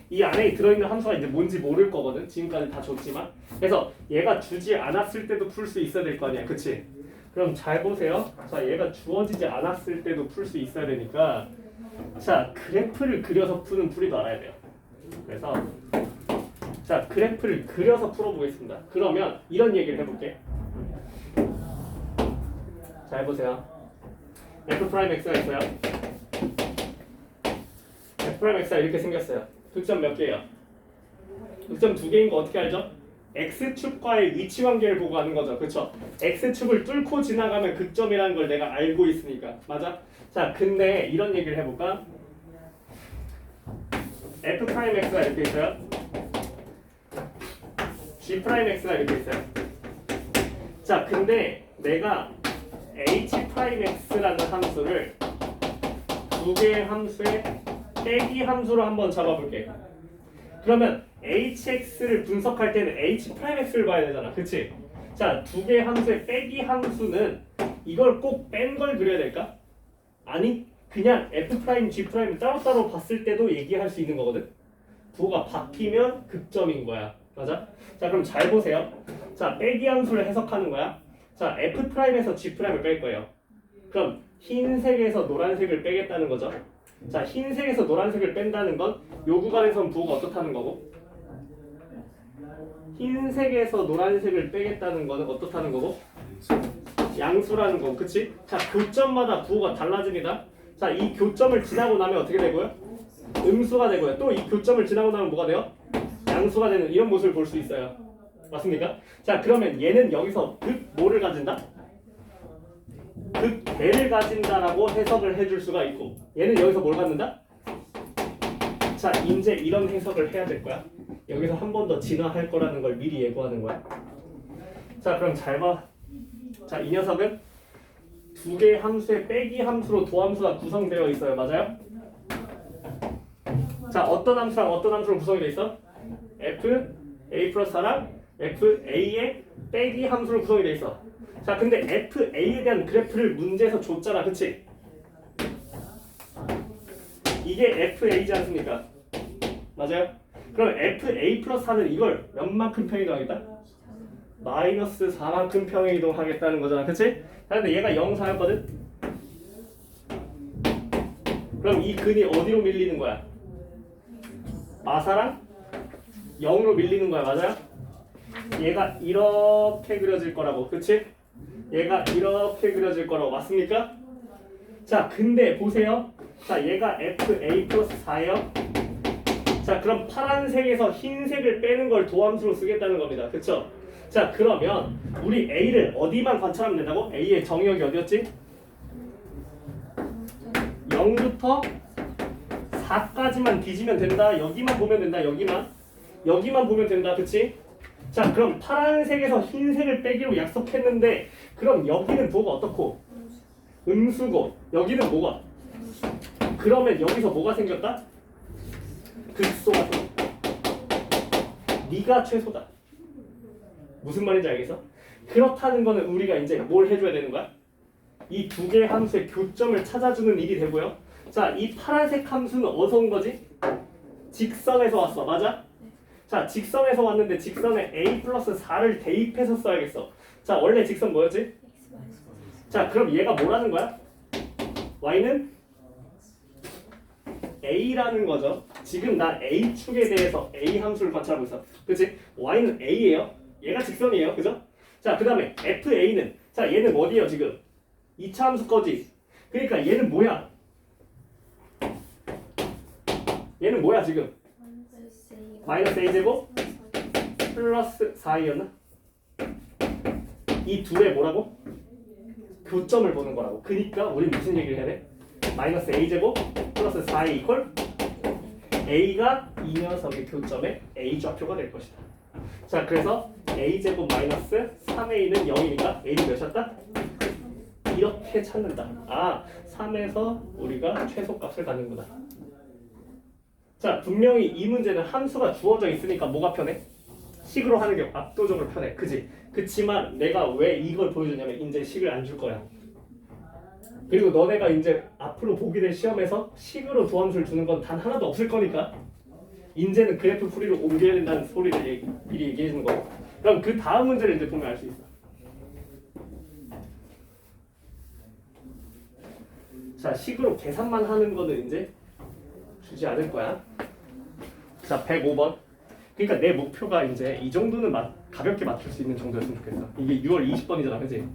이 안에 들어있는 함수가 이제 뭔지 모를 거거든. 지금까지 다 줬지만. 그래서 얘가 주지 않았을 때도 풀 수 있어야 될 거 아니야. 그치? 그럼 잘 보세요. 자, 얘가 주어지지 않았을 때도 풀 수 있어야 되니까 자, 그래프를 그려서 푸는 풀이도 알아야 돼요. 그래서 자, 그래프를 그려서 풀어보겠습니다. 그러면 이런 얘기를 해볼게. 잘 보세요. f'x가 있어요. f'x가 이렇게 생겼어요. 극점 몇 개예요? 극점 두 개인 거 어떻게 알죠? x축과의 위치 관계를 보고 하는 거죠. 그쵸? x축을 뚫고 지나가면 극점이라는 걸 내가 알고 있으니까. 맞아? 자, 근데 이런 얘기를 해볼까? f'x가 이렇게 있어요. g'x가 이렇게 있어요. 자, 근데 내가 h'x라는 함수를 두 개의 함수의 빼기 함수로 한번 잡아볼게. 그러면 hx를 분석할 때는 h'x를 봐야 되잖아. 그치? 자, 두 개의 함수의 빼기 함수는 이걸 꼭 뺀 걸 그려야 될까? 아니, 그냥 f', g'을 따로따로 봤을 때도 얘기할 수 있는 거거든. 부호가 바뀌면 극점인 거야. 맞아? 자, 그럼 잘 보세요. 자, 빼기 함수를 해석하는 거야. 자, f'에서 g'을 뺄 거예요. 그럼 흰색에서 노란색을 빼겠다는 거죠. 자, 흰색에서 노란색을 뺀다는 건 요 구간에선 부호가 어떻다는 거고, 흰색에서 노란색을 빼겠다는 거는 어떻다는 거고, 양수라는 거. 그치? 자, 교점마다 부호가 달라집니다. 자, 이 교점을 지나고 나면 어떻게 되고요? 음수가 되고요. 또 이 교점을 지나고 나면 뭐가 돼요? 양수가 되는 이런 모습을 볼 수 있어요. 맞습니까? 자, 그러면 얘는 여기서 극 뭐를 가진다? 극대를 가진다라고 해석을 해줄 수가 있고, 얘는 여기서 뭘 갖는다? 자, 이제 이런 해석을 해야 될 거야. 여기서 한 번 더 진화할 거라는 걸 미리 예고하는 거야. 자, 그럼 잘 봐. 자, 이 녀석은 두 개의 함수의 빼기 함수로 도함수가 구성되어 있어요. 맞아요? 자, 어떤 함수랑 어떤 함수로 구성이 되어 있어? f, a 플러스 4랑 fa의 빼기 함수로 구성이 되어 있어. 자, 근데 fa에 대한 그래프를 문제에서 줬잖아. 그치? 이게 fa지 않습니까? 맞아요? 그럼 fa 플러스 4는 이걸 몇만큼 평이동하겠다? 마이너스 4만큼 평에 이동하겠다는 거잖아. 그치? 자, 근데 얘가 0, 4였거든? 그럼 이 근이 어디로 밀리는 거야? 마사랑 0으로 밀리는 거야. 맞아요? 얘가 이렇게 그려질 거라고. 그치? 얘가 이렇게 그려질 거라고. 맞습니까? 자, 근데 보세요. 자, 얘가 FA 플러스 4예요. 자, 그럼 파란색에서 흰색을 빼는 걸 도함수로 쓰겠다는 겁니다. 그쵸? 자, 그러면 우리 A를 어디만 관찰하면 된다고? A의 정의역이 어디였지? 0부터 4까지만 뒤지면 된다. 여기만 보면 된다. 여기만 보면 된다. 그치? 자, 그럼 파란색에서 흰색을 빼기로 약속했는데 그럼 여기는 도가 어떻고? 음수고 여기는 뭐가? 그러면 여기서 뭐가 생겼다? 극소가 생겼다. 네가 최소다. 무슨 말인지 알겠어? 그렇다는 거는 우리가 이제 뭘 해줘야 되는 거야? 이 두 개의 함수의 교점을 찾아주는 일이 되고요. 자, 이 파란색 함수는 어디서 온 거지? 직선에서 왔어. 맞아? 자, 직선에서 왔는데 직선에 a 플러스 4를 대입해서 써야겠어. 자, 원래 직선 뭐였지? 자, 그럼 얘가 뭐라는 거야? y는 a라는 거죠. 지금 나 a축에 대해서 a 함수를 관찰하고 있어. 그치? y는 a예요. 얘가 직선이에요. 그죠? 자, 그 다음에 fa는 자, 얘는 어디예요 지금? 2차 함수 거지. 그러니까 얘는 뭐야? 얘는 뭐야 지금? 마이너스 a제곱 플러스 4이었나? 이 둘의 뭐라고? 교점을 보는 거라고. 그러니까 우리 무슨 얘기를 해야 돼? 마이너스 a제곱 플러스 4a 이퀄 a가 이 녀석의 교점의 a 좌표가 될 것이다. 자, 그래서 a제곱 마이너스 3a는 0이니까 a는 몇이었다? 이렇게 찾는다. 아, 3에서 우리가 최소값을 갖는구나. 자, 분명히 이 문제는 함수가 주어져 있으니까 뭐가 편해? 식으로 하는 게 압도적으로 편해. 그지? 그치만 내가 왜 이걸 보여주냐면 이제 식을 안 줄 거야. 그리고 너네가 이제 앞으로 보게 될 시험에서 식으로 도함수를 주는 건 단 하나도 없을 거니까 이제는 그래프 풀이로 옮겨야 된다는 소리를 미리 얘기해 주는 거고. 그럼 그 다음 문제를 이제 보면 알 수 있어. 자, 식으로 계산만 하는 거는 이제 주지 않을 거야. 자, 105번. 그러니까 내 목표가 이제 이 정도는 가볍게 맞출 수 있는 정도였으면 좋겠어. 이게 6월 20번이잖아, 그지?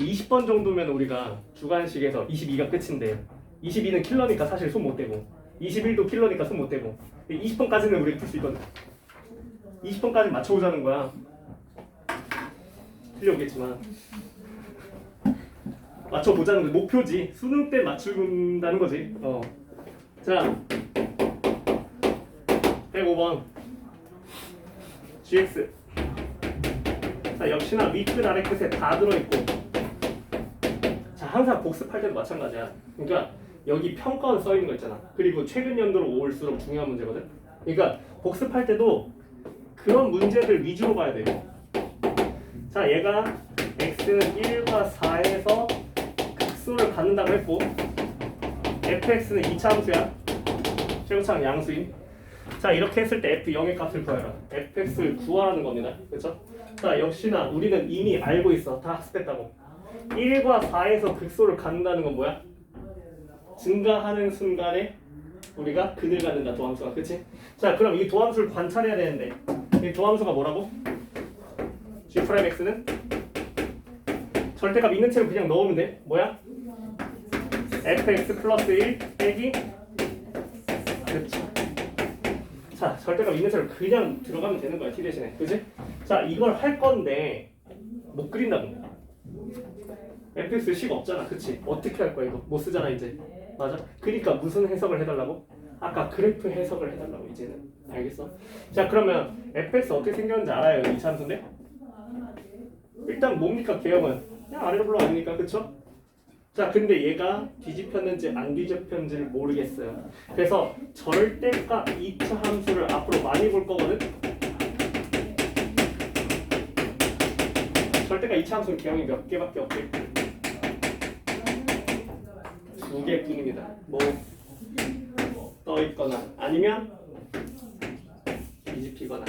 20번 정도면 우리가 주관식에서 22가 끝인데 22는 킬러니까 사실 손 못 대고 21도 킬러니까 손 못 대고 20번까지는 우리가 풀 수 있거든. 20번까지 맞춰보자는 거야. 틀려오겠지만 맞춰보자는 거 목표지. 수능 때 맞춘다는 거지. 자, 105번 gx. 자, 역시나 위끝 아래 끝에 다 들어있고. 자, 항상 복습할 때도 마찬가지야. 그러니까 여기 평가원 써있는 거 있잖아. 그리고 최근 연도로 올수록 중요한 문제거든. 그러니까 복습할 때도 그런 문제들 위주로 봐야 돼. 자, 얘가 x는 1과 4에서 극소를 갖는다고 했고 fx는 2차 함수야. 최고차는 양수인. 자, 이렇게 했을 때 f 0의 값을 구해라. fx를 구하라는 겁니다. 그렇죠? 자, 역시나 우리는 이미 알고 있어. 다 학습했다고. 1과 4에서 극소를 갖는다는 건 뭐야? 증가하는 순간에 우리가 근을 갖는다. 도함수가. 그치? 자, 그럼 이 도함수를 관찰해야 되는데 이 도함수가 뭐라고? g'x는 절대값 있는 채로 그냥 넣으면 돼. 뭐야? fx 플러스 1 빼기. 그렇지. 자, 절대값 있는 채로 그냥 들어가면 되는 거야. t 대신에. 그치? 자, 이걸 할 건데 못 그린다고. fx 식 없잖아. 그치? 어떻게 할 거야 이거? 못 쓰잖아 이제. 맞아? 그러니까 무슨 해석을 해달라고? 아까 그래프 해석을 해달라고. 이제는 알겠어? 자, 그러면 fx 어떻게 생겼는지 알아요? 이 함수인데 일단 뭡니까 개형은? 그냥 아래로 불러가니까. 그쵸? 자, 근데 얘가 뒤집혔는지 안 뒤집혔는지를 모르겠어요. 그래서 절대값 2차 함수를 앞으로 많이 볼 거거든. 절대값 2차 함수는 개형이 몇 개밖에 없겠고 2개뿐입니다. 뭐 떠있거나 아니면 뒤집히거나.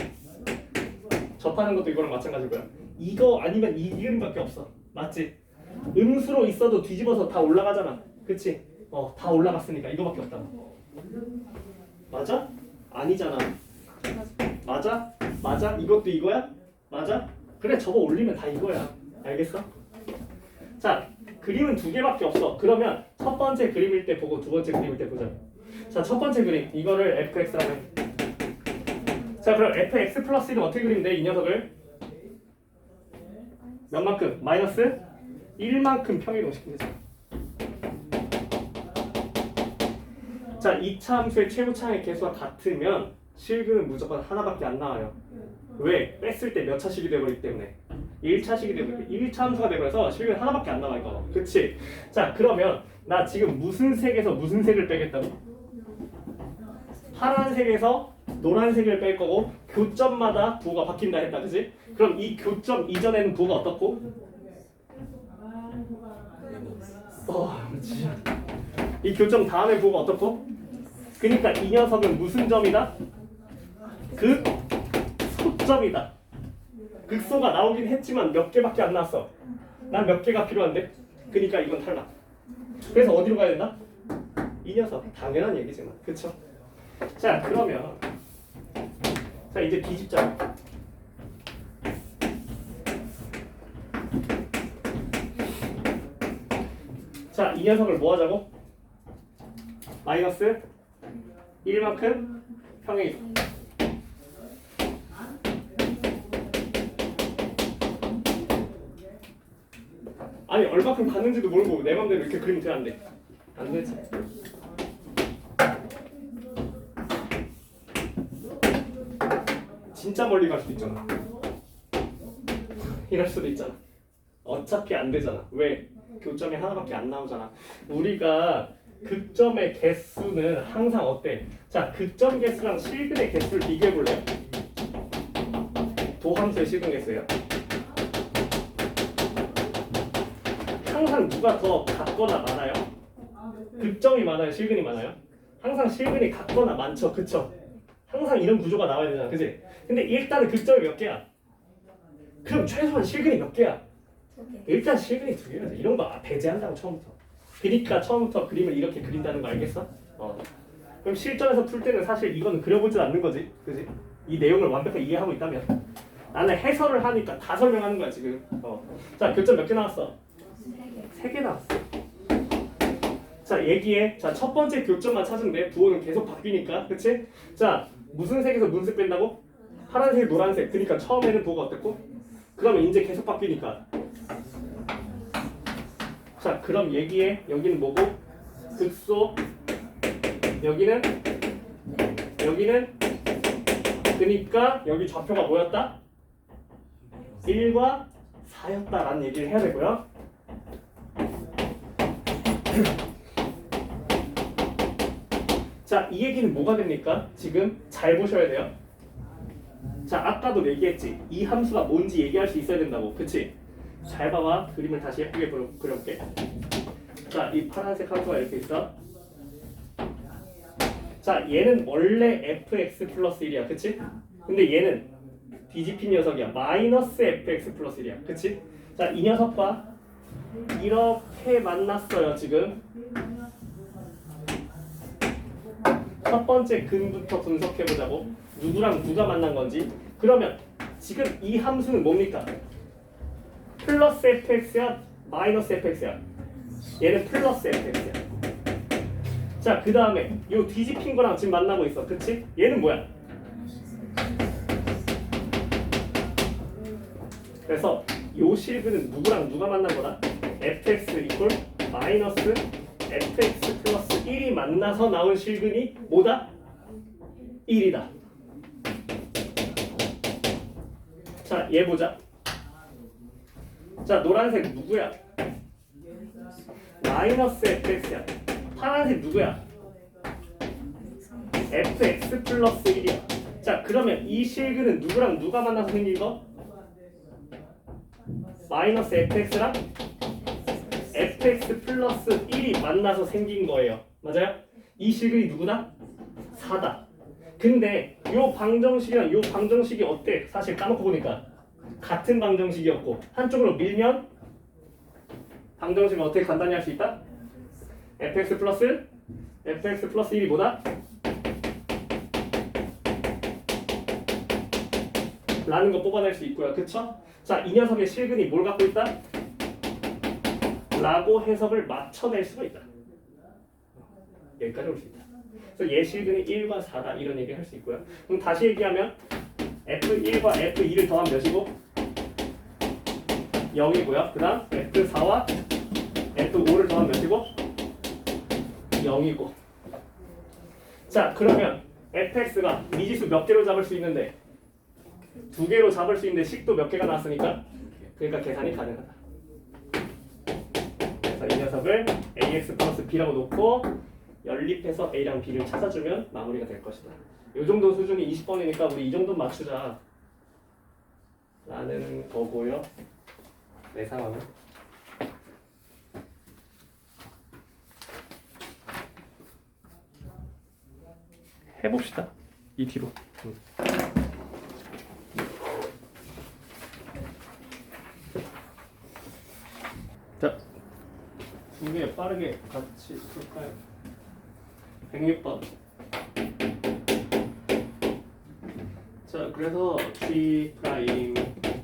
접하는 것도 이거랑 마찬가지고요. 이거 아니면 이 이름밖에 없어. 맞지? 음수로 있어도 뒤집어서 다 올라가잖아. 그치? 다 올라갔으니까 이거밖에 없다고. 맞아? 아니잖아. 맞아? 맞아? 이것도 이거야? 맞아? 그래, 저거 올리면 다 이거야. 알겠어? 자, 그림은 두 개밖에 없어. 그러면 첫 번째 그림일 때 보고 두 번째 그림일 때 보자. 자, 첫 번째 그림 이거를 fx라고 해. 자, 그럼 fx 플러스 1은 어떻게 그리면 돼? 이 녀석을 몇 만큼? 마이너스 1만큼 평이동시키면 되죠. 자, 2차 함수의 최고차항의 개수가 같으면 실근은 무조건 하나밖에 안 나와요. 왜? 뺐을 때 몇 차식이 되버리기 때문에 1차식이 되버리기 1차 함수가 되버려서 실근 하나밖에 안 나와 이거. 그치? 자, 그러면 나 지금 무슨 색에서 무슨 색을 빼겠다고? 파란색에서 노란색을 뺄 거고 교점마다 부호가 바뀐다 했다. 그치? 그럼 이 교점 이전에는 부호가 어떻고? 그렇지. 이 교점 다음에 부호가 어떻고? 그러니까 이 녀석은 무슨 점이다? 극소점이다. 극소가 나오긴 했지만 몇 개밖에 안 나왔어. 난 몇 개가 필요한데? 그러니까 이건 탈락. 그래서 어디로 가야 된다? 이 녀석. 당연한 얘기지만. 그쵸? 자, 그러면 자, 이제 뒤집자. 자, 이 녀석을 뭐 하자고? 마이너스 1만큼 평행이동. 아니, 얼마큼 갔는지도 모르고 내 맘대로 이렇게 그리면 돼, 안 돼? 안 되지. 진짜 멀리 갈 수도 있잖아. 이럴 수도 있잖아. 어차피 안 되잖아. 왜? 교점이 하나밖에 안 나오잖아. 우리가 극점의 개수는 항상 어때? 자, 극점 개수랑 실근의 개수를 비교해 볼래요? 도함수의 실근 개수예요. 항상 누가 더 같거나 많아요? 극점이 많아요? 실근이 많아요? 항상 실근이 같거나 많죠. 그쵸? 항상 이런 구조가 나와야 되잖아. 그치? 근데 일단은 극점이 몇 개야? 그럼 최소한 실근이 몇 개야? 일단 실근이 두 개야. 이런 거 배제한다고 처음부터. 그러니까 처음부터 그림을 이렇게 그린다는 거 알겠어? 그럼 실전에서 풀 때는 사실 이거는 그려보지 않는 거지. 그지? 이 내용을 완벽하게 이해하고 있다면. 나는 해설을 하니까 다 설명하는 거야 지금. 자, 교점 몇 개 나왔어? 3개 나왔어. 자, 얘기해. 자, 첫 번째 교점만 찾으면 돼. 부호는 계속 바뀌니까. 그치? 자, 무슨 색에서 무슨 색 뺀다고? 파란색, 노란색. 그러니까 처음에는 부호가 어땠고? 그러면 이제 계속 바뀌니까. 자, 그럼 얘기해. 여기는 뭐고? 극소. 여기는 그러니까 여기 좌표가 뭐였다? 1과 4였다라는 얘기를 해야 되고요. 자, 이 얘기는 뭐가 됩니까? 지금 잘 보셔야 돼요. 자, 아까도 얘기했지. 이 함수가 뭔지 얘기할 수 있어야 된다고. 그치? 잘 봐봐. 그림을 다시 예쁘게 그려볼게. 자, 이 파란색 함수가 이렇게 있어. 자, 얘는 원래 fx 플러스 1이야. 그치? 근데 얘는 뒤집힌 녀석이야. 마이너스 fx 플러스 1이야. 그치? 자, 이 녀석과 이렇게 만났어요. 지금 첫 번째 근부터 분석해보자고. 누구랑 누가 만난 건지. 그러면 지금 이 함수는 뭡니까? 플러스 fx야? 마이너스 fx야? 얘는 플러스 fx야. 자, 그 다음에 요 뒤집힌 거랑 지금 만나고 있어. 그치? 얘는 뭐야? 그래서 요 실근은 누구랑 누가 만난 거다? fx 이퀄 마이너스 fx 플러스 1이 만나서 나온 실근이 뭐다? 1이다. 자, 얘 보자. 자, 노란색 누구야? 마이너스 fx야. 파란색 누구야? fx 플러스 1이야. 자, 그러면 이 실근은 누구랑 누가 만나서 생긴 거? 마이너스 fx랑 fx 플러스 1이 만나서 생긴 거예요. 맞아요? 이 실근이 누구다? 4다. 근데 요 방정식이랑 요 방정식이 어때? 사실 까놓고 보니까 같은 방정식이었고 한쪽으로 밀면 방정식을 어떻게 간단히 할 수 있다? fx 플러스 1이 뭐다? 라는 거 뽑아낼 수 있고요. 그쵸? 자, 이 녀석의 실근이 뭘 갖고 있다? 라고 해석을 맞춰낼 수가 있다. 여기까지 올 수 있다. 그래서 얘 실근이 1과 4다 이런 얘기 할 수 있고요. 그럼 다시 얘기하면 F1과 F2를 더하면 몇이고? 0이고요. 그 다음 F4와 F5를 더하면 몇이고? 0이고. 자, 그러면 fx가 미지수 몇 개로 잡을 수 있는데 2개로 잡을 수 있는데 식도 몇 개가 나왔으니까 그러니까 계산이 가능하다. 그래서 이 녀석을 ax 플러스 b라고 놓고 연립해서 a랑 b를 찾아주면 마무리가 될 것이다. 이 정도 수준이 20번이니까 우리 이 정도 맞추자 라는 거고요. 내 상황은 해봅시다. 이 뒤로. 자, 두 개 빠르게 같이 쓸까요? 106번. 자, 그래서 G 프라임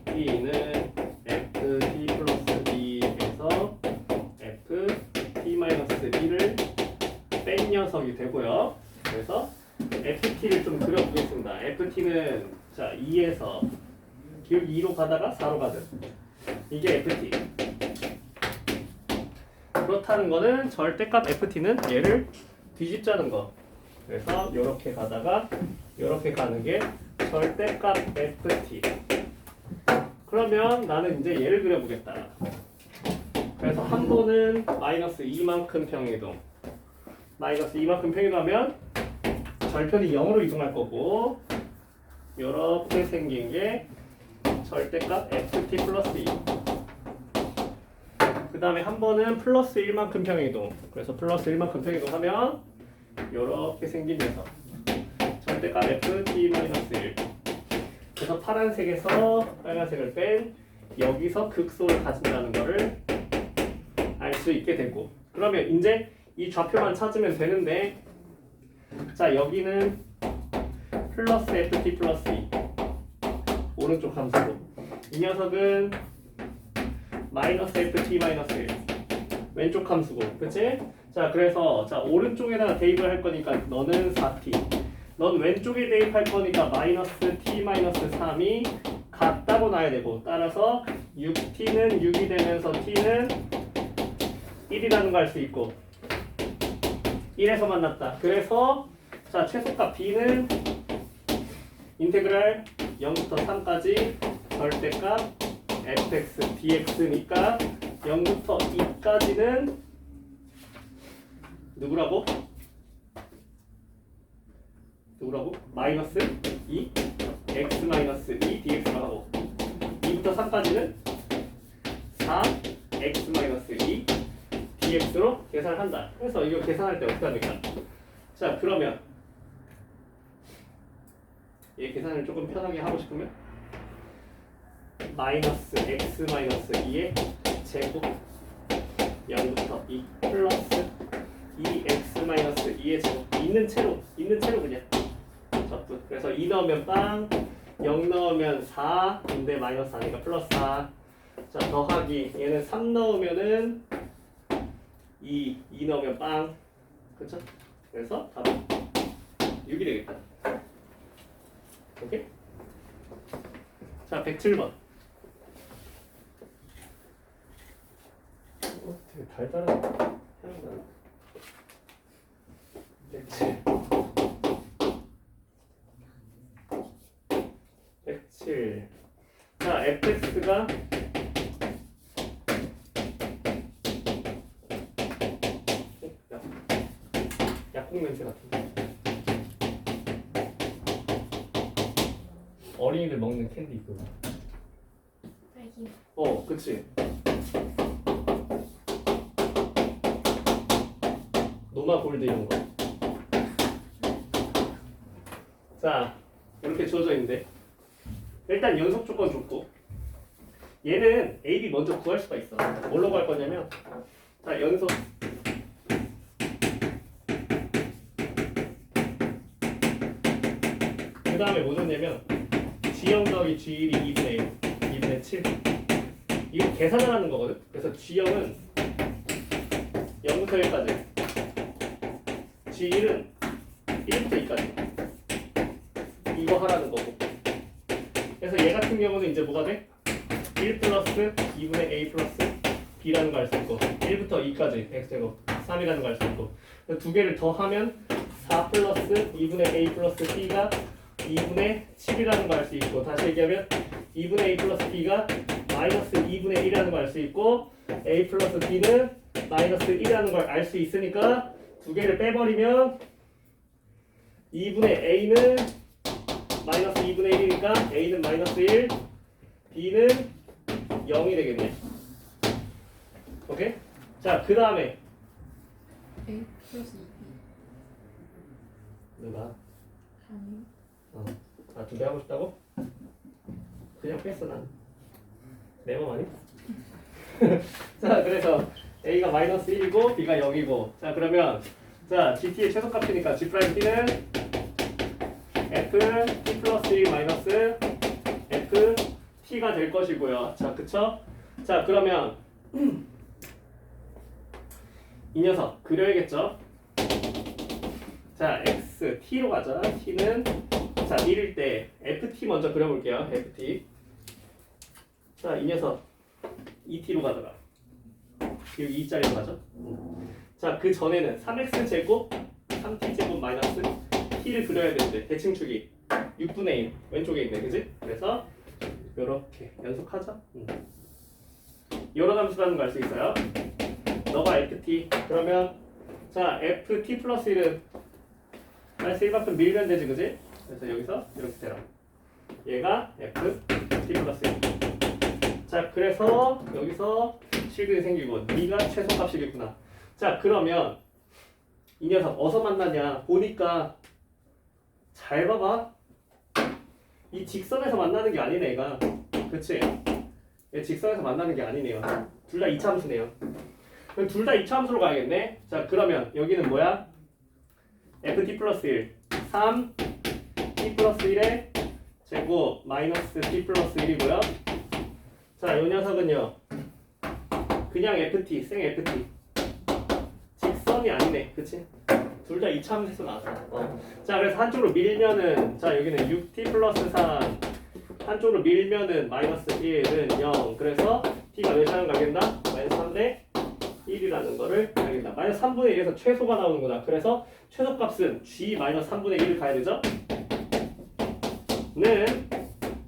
B는 FT 플러스 B에서 FT 마이너스 B를 뺀 녀석이 되고요. 그래서 FT를 좀 그려보겠습니다. FT는 자 2에서 기울기 2로 가다가 4로 가든 이게 FT. 그렇다는 거는 절대값 FT는 얘를 뒤집자는 거. 그래서 이렇게 가다가 이렇게 가는 게 절대값 FT. 그러면 나는 이제 얘를 그려보겠다. 그래서 한 번은 마이너스 2만큼 평이동. 마이너스 2만큼 평이동하면 절편이 0으로 이동할 거고 이렇게 생긴 게 절대값 ft 플러스 2. 그 다음에 한 번은 플러스 1만큼 평이동. 그래서 플러스 1만큼 평이동하면 이렇게 생긴 녀석 절대값 ft 마이너스 1. 그래서 파란색에서 빨간색을 뺀 여기서 극소를 가진다는 거를 알 수 있게 되고, 그러면 이제 이 좌표만 찾으면 되는데, 자 여기는 플러스 ft 플러스 2 오른쪽 함수고, 이 녀석은 마이너스 ft 마이너스 1 왼쪽 함수고, 그치? 자 그래서 자 오른쪽에다가 대입을 할 거니까 너는 4t, 넌 왼쪽에 대입할 거니까 마이너스 t 마이너스 3이 같다고 놔야 되고, 따라서 6t는 6이 되면서 t는 1이라는 거 알 수 있고, 1에서 만났다. 그래서 자 최소값 b는 인테그랄 0부터 3까지 절대값 fx dx니까 0부터 2까지는 누구라고? 마이너스 2 x 마이너스 2 dx라고 하고, 2부터 3까지는 4 x 마이너스 2 dx로 계산을 한다. 그래서 이거 계산할 때 어떻게 합니까? 자 그러면 얘 계산을 조금 편하게 하고 싶으면 마이너스 x 마이너스 2의 제곱 0부터 2 플러스 2x 마이너스 2의 제곱 있는 채로 그냥 접근. 그래서 2 넣으면 빵, 0 넣으면 4인데 마이너스 4니까 플러스 4. 자 더하기 얘는 3 넣으면은 2 넣으면 빵. 그쵸? 그래서 답은 6이 되겠다. 오케이? 자 107번. 되게 달달한 향이 나네. 107. 자 fx가 약국 냄새 같은데. 어린이들 먹는 캔디 있고. 딸기. 그치. 노마 골드 이런 거. 자, 이렇게 주어져 있는데 일단 연속 조건 줬고, 얘는 A, B 먼저 구할 수가 있어. 뭘로 구할 거냐면, 자 연속 다음에 뭐 줬냐면 G0 더하기 G1이 2분의 1, 2분의 7. 이거 계산을 하는 거거든. 그래서 G0은 0부터 1까지, G1은 1부터 2까지. 이거 하라는 거고. 그래서 얘 같은 경우는 이제 뭐가 돼? 1 플러스 2분의 A 플러스 B라는 거 알 수 있고 1부터 2까지 X제곱 3이라는 거 알 수 있고 두 개를 더하면 4 플러스 2분의 A 플러스 B가 2분의 7이라는 거 알 수 있고 다시 얘기하면 2분의 A 플러스 B가 마이너스 2분의 1이라는 거 알 수 있고 A 플러스 B는 마이너스 1이라는 걸 알 수 있으니까 두 개를 빼버리면 2분의 A는 마이너스 2분의 1이니까 A는 마이너스 1, B는 0이 되겠네. 오케이? 자, 그 다음에 A 플러스 2B. 누가? 아니. 아, 두 배 하고 싶다고? 그냥 뺐어 난. 내 맘 아니? 자, 그래서 A가 마이너스 1이고 B가 0이고 자, 그러면 자, GT의 최소값이니까 G'T는 F T 플러스 1 마이너스 F T가 될 것이고요. 자, 그쵸? 자, 그러면 이 녀석 그려야겠죠? 자, X, T로 가자. T는 자, 1일 때 FT 먼저 그려볼게요. FT. 자, 이 녀석 2T로 가다가 여기 2짜리로 가죠. 자, 그 전에는 3X 제곱 3T 제곱 마이너스 T를 그려야 되는데 대칭축이 6분의 1 왼쪽에 있네, 그지? 그래서 요렇게 연속하죠. 여러 함수라는 걸 알 수 있어요. 너가 FT 그러면 자 FT 플러스 1은 마이너스 1만큼 밀면 되지, 그지? 그래서 여기서 이렇게 되라. 얘가 FT 플러스 1. 자, 그래서 여기서 실근이 생기고 네가 최소값이겠구나. 자, 그러면 이 녀석 어디서 만나냐 보니까 잘 봐봐. 이 직선에서 만나는 게 아니네, 얘가. 그치? 얘 직선에서 만나는 게 아니네요. 둘 다 이차함수네요. 그럼 둘 다 이차함수로 가야겠네. 자, 그러면 여기는 뭐야? ft 플러스 1 3 t 플러스 1의 제곱 마이너스 t 플러스 1이고요. 자, 이 녀석은요 그냥 ft, 생 ft 직선이 아니네, 그치? 둘 다 이차함수에서 나왔어. 자, 그래서 한쪽으로 밀면은 자, 여기는 6t 플러스 3 한쪽으로 밀면은 마이너스 1은 0. 그래서 t가 몇이라는 걸 알겠나? 마이너스 3대 1이라는 거를 알겠다. 마이너스 3분의 1에서 최소가 나오는구나. 그래서 최소값은 g 마이너스 3분의 1을 가야 되죠? 는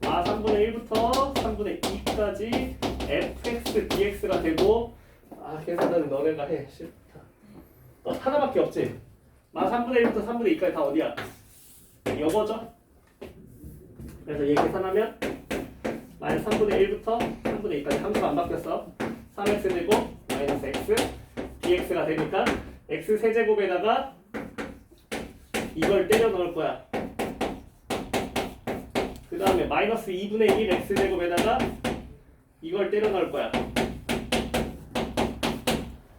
3분의 1부터 3분의 2까지 fx dx가 되고 계산은 너네가 해. 싫다. 하나밖에 없지? 3분의 1부터 3분의 2까지 다 어디야? 이거죠? 그래서 얘 계산하면 마이너스 3분의 1부터 3분의 2까지 함수가 안 바뀌었어. 3x 제곱 마이너스 x dx가 되니까 x 세제곱에다가 이걸 때려 넣을 거야. 그 다음에 마이너스 2분의 1 x 제곱에다가 이걸 때려 넣을 거야.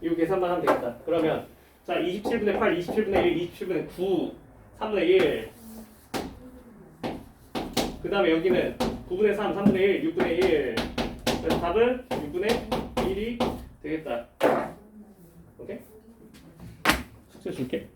이거 계산만 하면 되겠다. 그러면 자, 27분의 8, 27분의 1, 27분의 9, 3분의 1. 그 다음에 여기는 9분의 3, 3분의 1, 6분의 1. 그래서 답은 6분의 1이 되겠다. 오케이? 숙제 줄게.